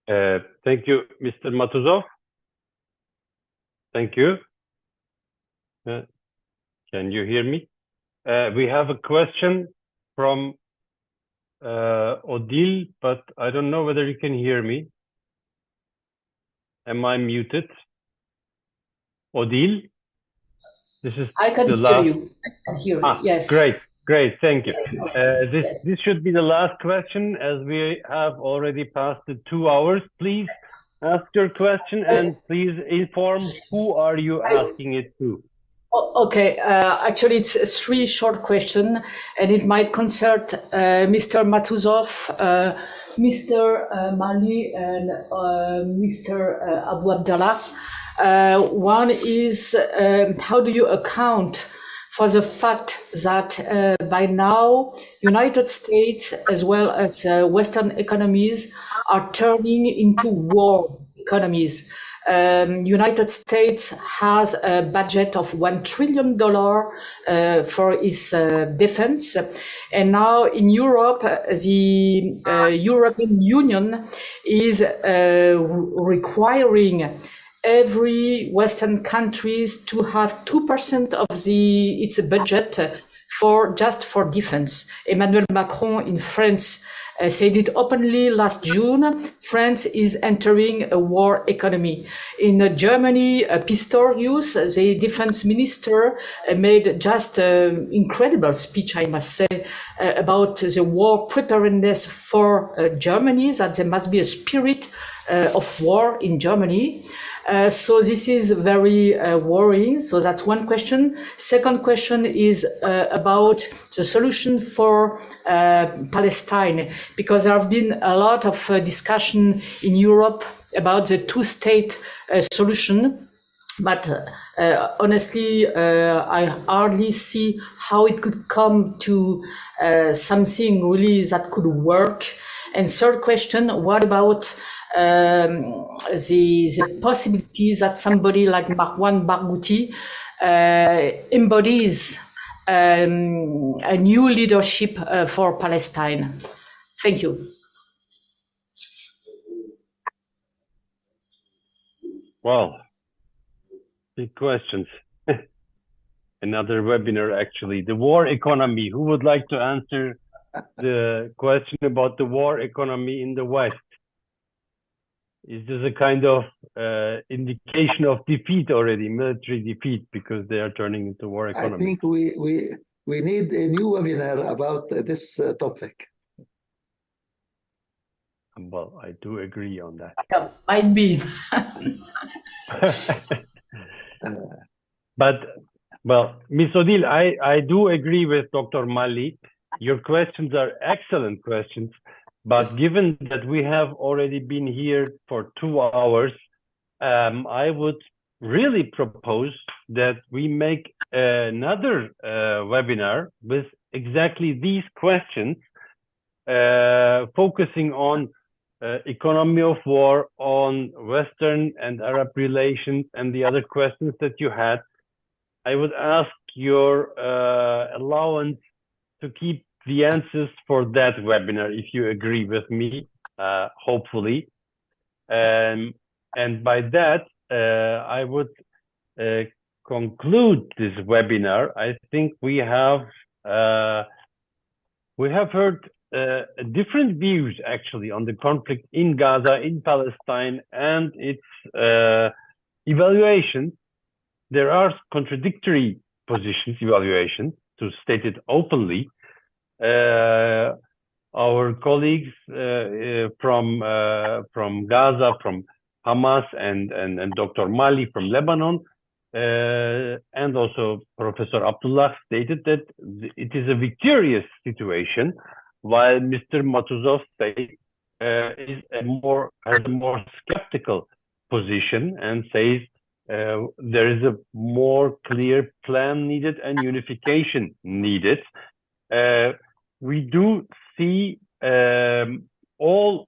Thank you, Mr. Matuzov. Thank you. Can you hear me? We have a question from Odile, but I don't know whether you can hear me. Am I muted? Odile? This is I can the hear last... you. I can hear you. Yes. Great, thank you. This should be the last question as we have already passed the 2 hours. Please ask your question and please inform who are you asking it to. Okay, actually, it's three short questions, and it might concern Mr. Matouzov, Mr. Mali, and Mr. Abu Abdallah. One is, how do you account for the fact that by now, United States as well as Western economies are turning into war economies? United States has a budget of $1 trillion for its defense. And now in Europe, the European Union is requiring every Western countries to have 2% of its budget for defense. Emmanuel Macron in France said it openly last June. France is entering a war economy. In Germany, Pistorius, the defense minister, made just an incredible speech, I must say, about the war preparedness for Germany, that there must be a spirit of war in Germany. So this is very worrying. So that's one question. Second question is about the solution for Palestine, because there have been a lot of discussion in Europe about the two-state solution. But honestly, I hardly see how it could come to something really that could work. And third question, what about the possibilities that somebody like Marwan Barghouti embodies a new leadership for Palestine? Thank you. Well, big questions. Another webinar, actually. The war economy. Who would like to answer the question about the war economy in the West? Is this a kind of indication of defeat already, military defeat, because they are turning into war economy? I think we need a new webinar about this topic. Well, I do agree on that. Yeah, might be. But, well, Ms. Odile, I do agree with Dr. Mali. Your questions are excellent questions. But Yes. given that we have already been here for 2 hours, I would really propose that we make another webinar with exactly these questions, focusing on economy of war, on Western and Arab relations, and the other questions that you had. I would ask your allowance to keep the answers for that webinar, if you agree with me, hopefully. And by that, I would conclude this webinar. I think we have heard different views, actually, on the conflict in Gaza, in Palestine, and its evaluations. There are contradictory positions, evaluations, to state it openly. Our colleagues from Gaza, from Hamas, and Dr. Mali from Lebanon, and also Professor Abdullah stated that it is a victorious situation, while Mr. Matouzov has a more skeptical position and says there is a more clear plan needed and unification needed. We do see all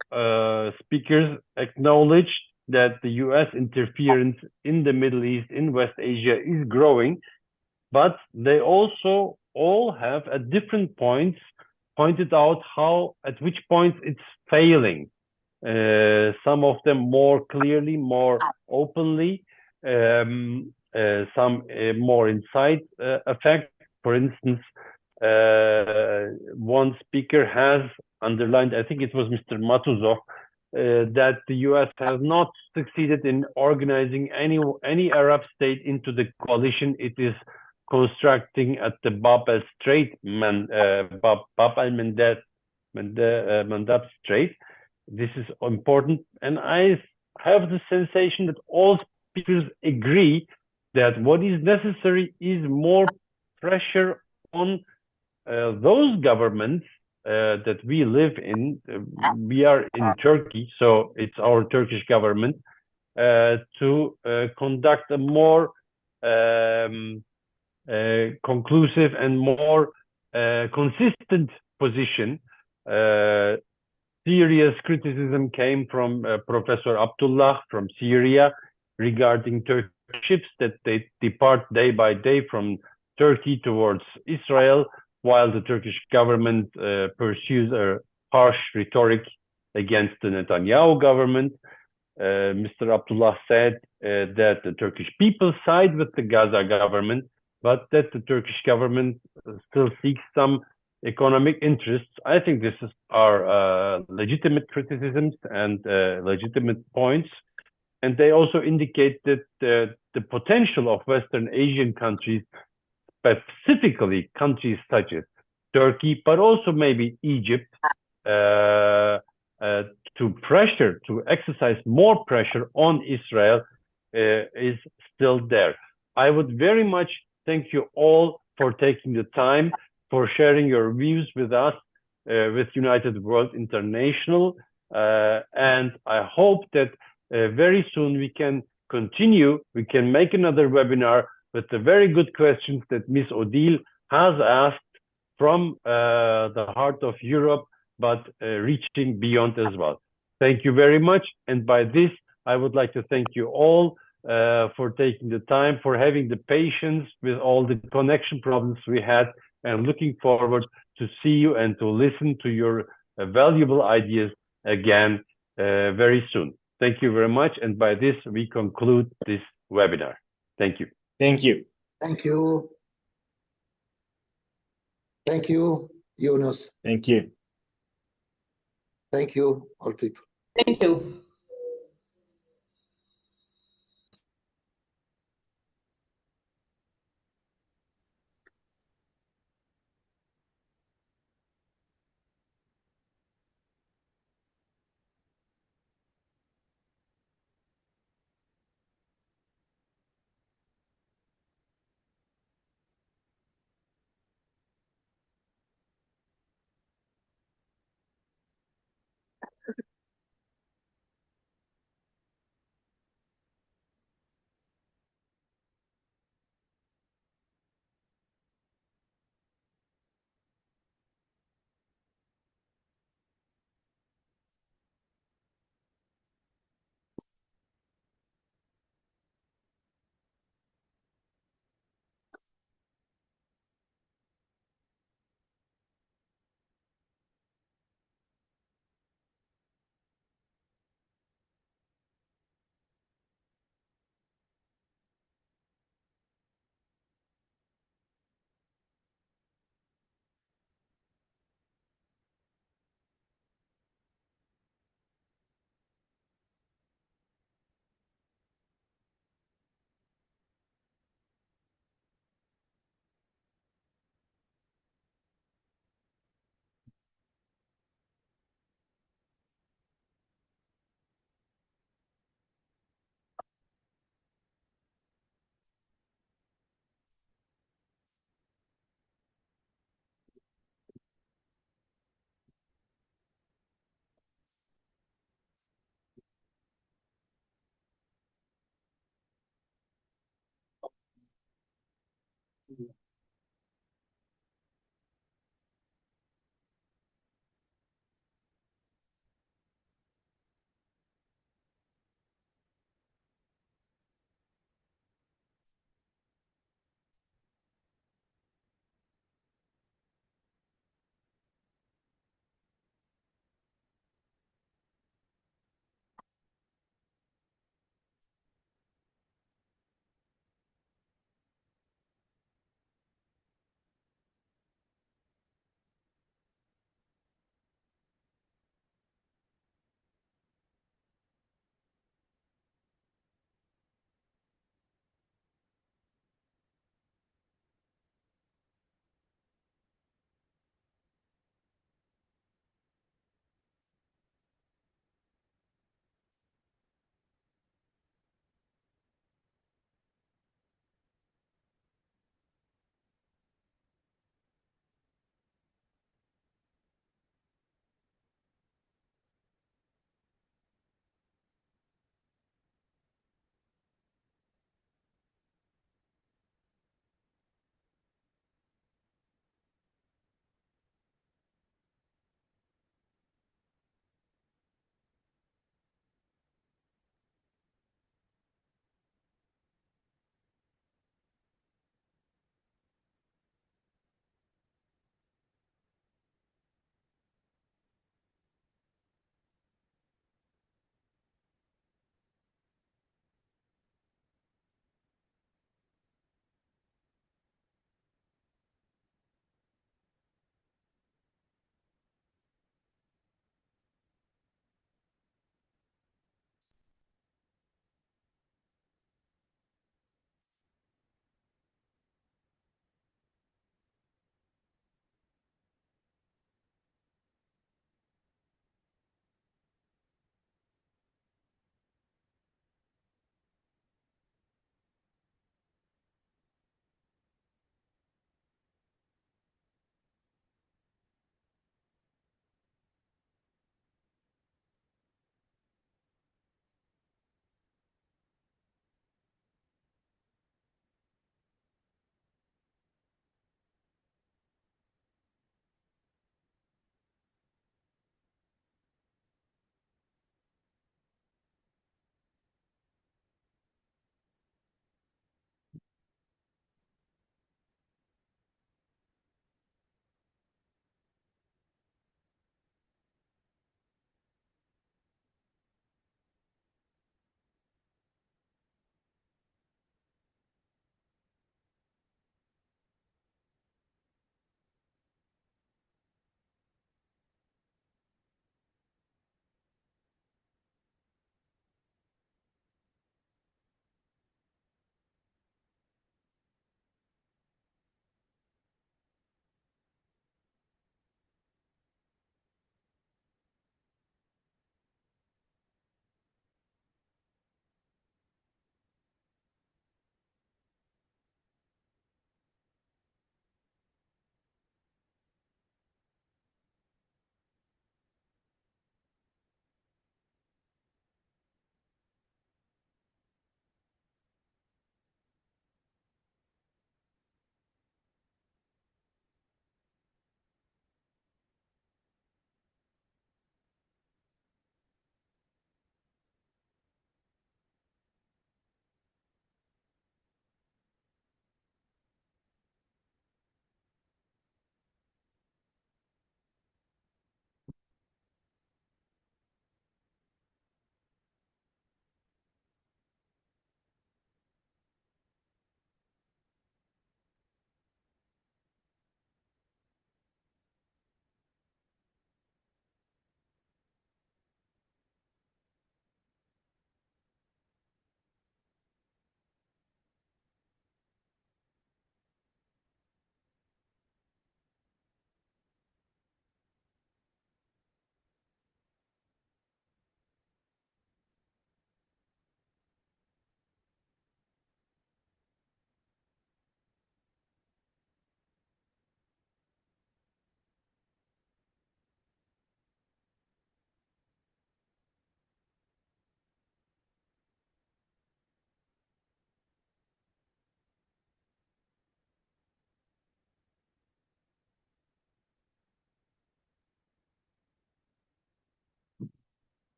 speakers acknowledge that the US interference in the Middle East, in West Asia, is growing, but they also all have at different points pointed out at which points it's failing. Some of them more clearly, more openly, some more inside effect. For instance, one speaker has underlined, I think it was Mr. Matouzov, that the US has not succeeded in organizing any Arab state into the coalition it is constructing at the Bab al-Mandab Strait. This is important, and I have the sensation that all speakers agree that what is necessary is more pressure on those governments that we live in. We are in Turkey, so it's our Turkish government to conduct a more conclusive and more consistent position. Serious criticism came from Professor Abdullah from Syria regarding Turkish ships that they depart day by day from Turkey towards Israel, while the Turkish government pursues a harsh rhetoric against the Netanyahu government. Mr. Abdullah said that the Turkish people side with the Gaza government, but that the Turkish government still seeks some economic interests. I think this is our legitimate criticisms and legitimate points. And they also indicate that the potential of Western Asian countries, specifically countries such as Turkey, but also maybe Egypt, to exercise more pressure on Israel is still there. I would very much thank you all for taking the time, for sharing your views with us, with United World International. And I hope that very soon we can continue, we can make another webinar with the very good questions that Ms. Odile has asked from the heart of Europe, but reaching beyond as well. Thank you very much. And by this, I would like to thank you all for taking the time, for having the patience with all the connection problems we had, and looking forward to see you and to listen to your valuable ideas again very soon. Thank you very much. And by this, we conclude this webinar. Thank you. Thank you. Thank you. Thank you, Yunus. Thank you. Thank you, all people. Thank you.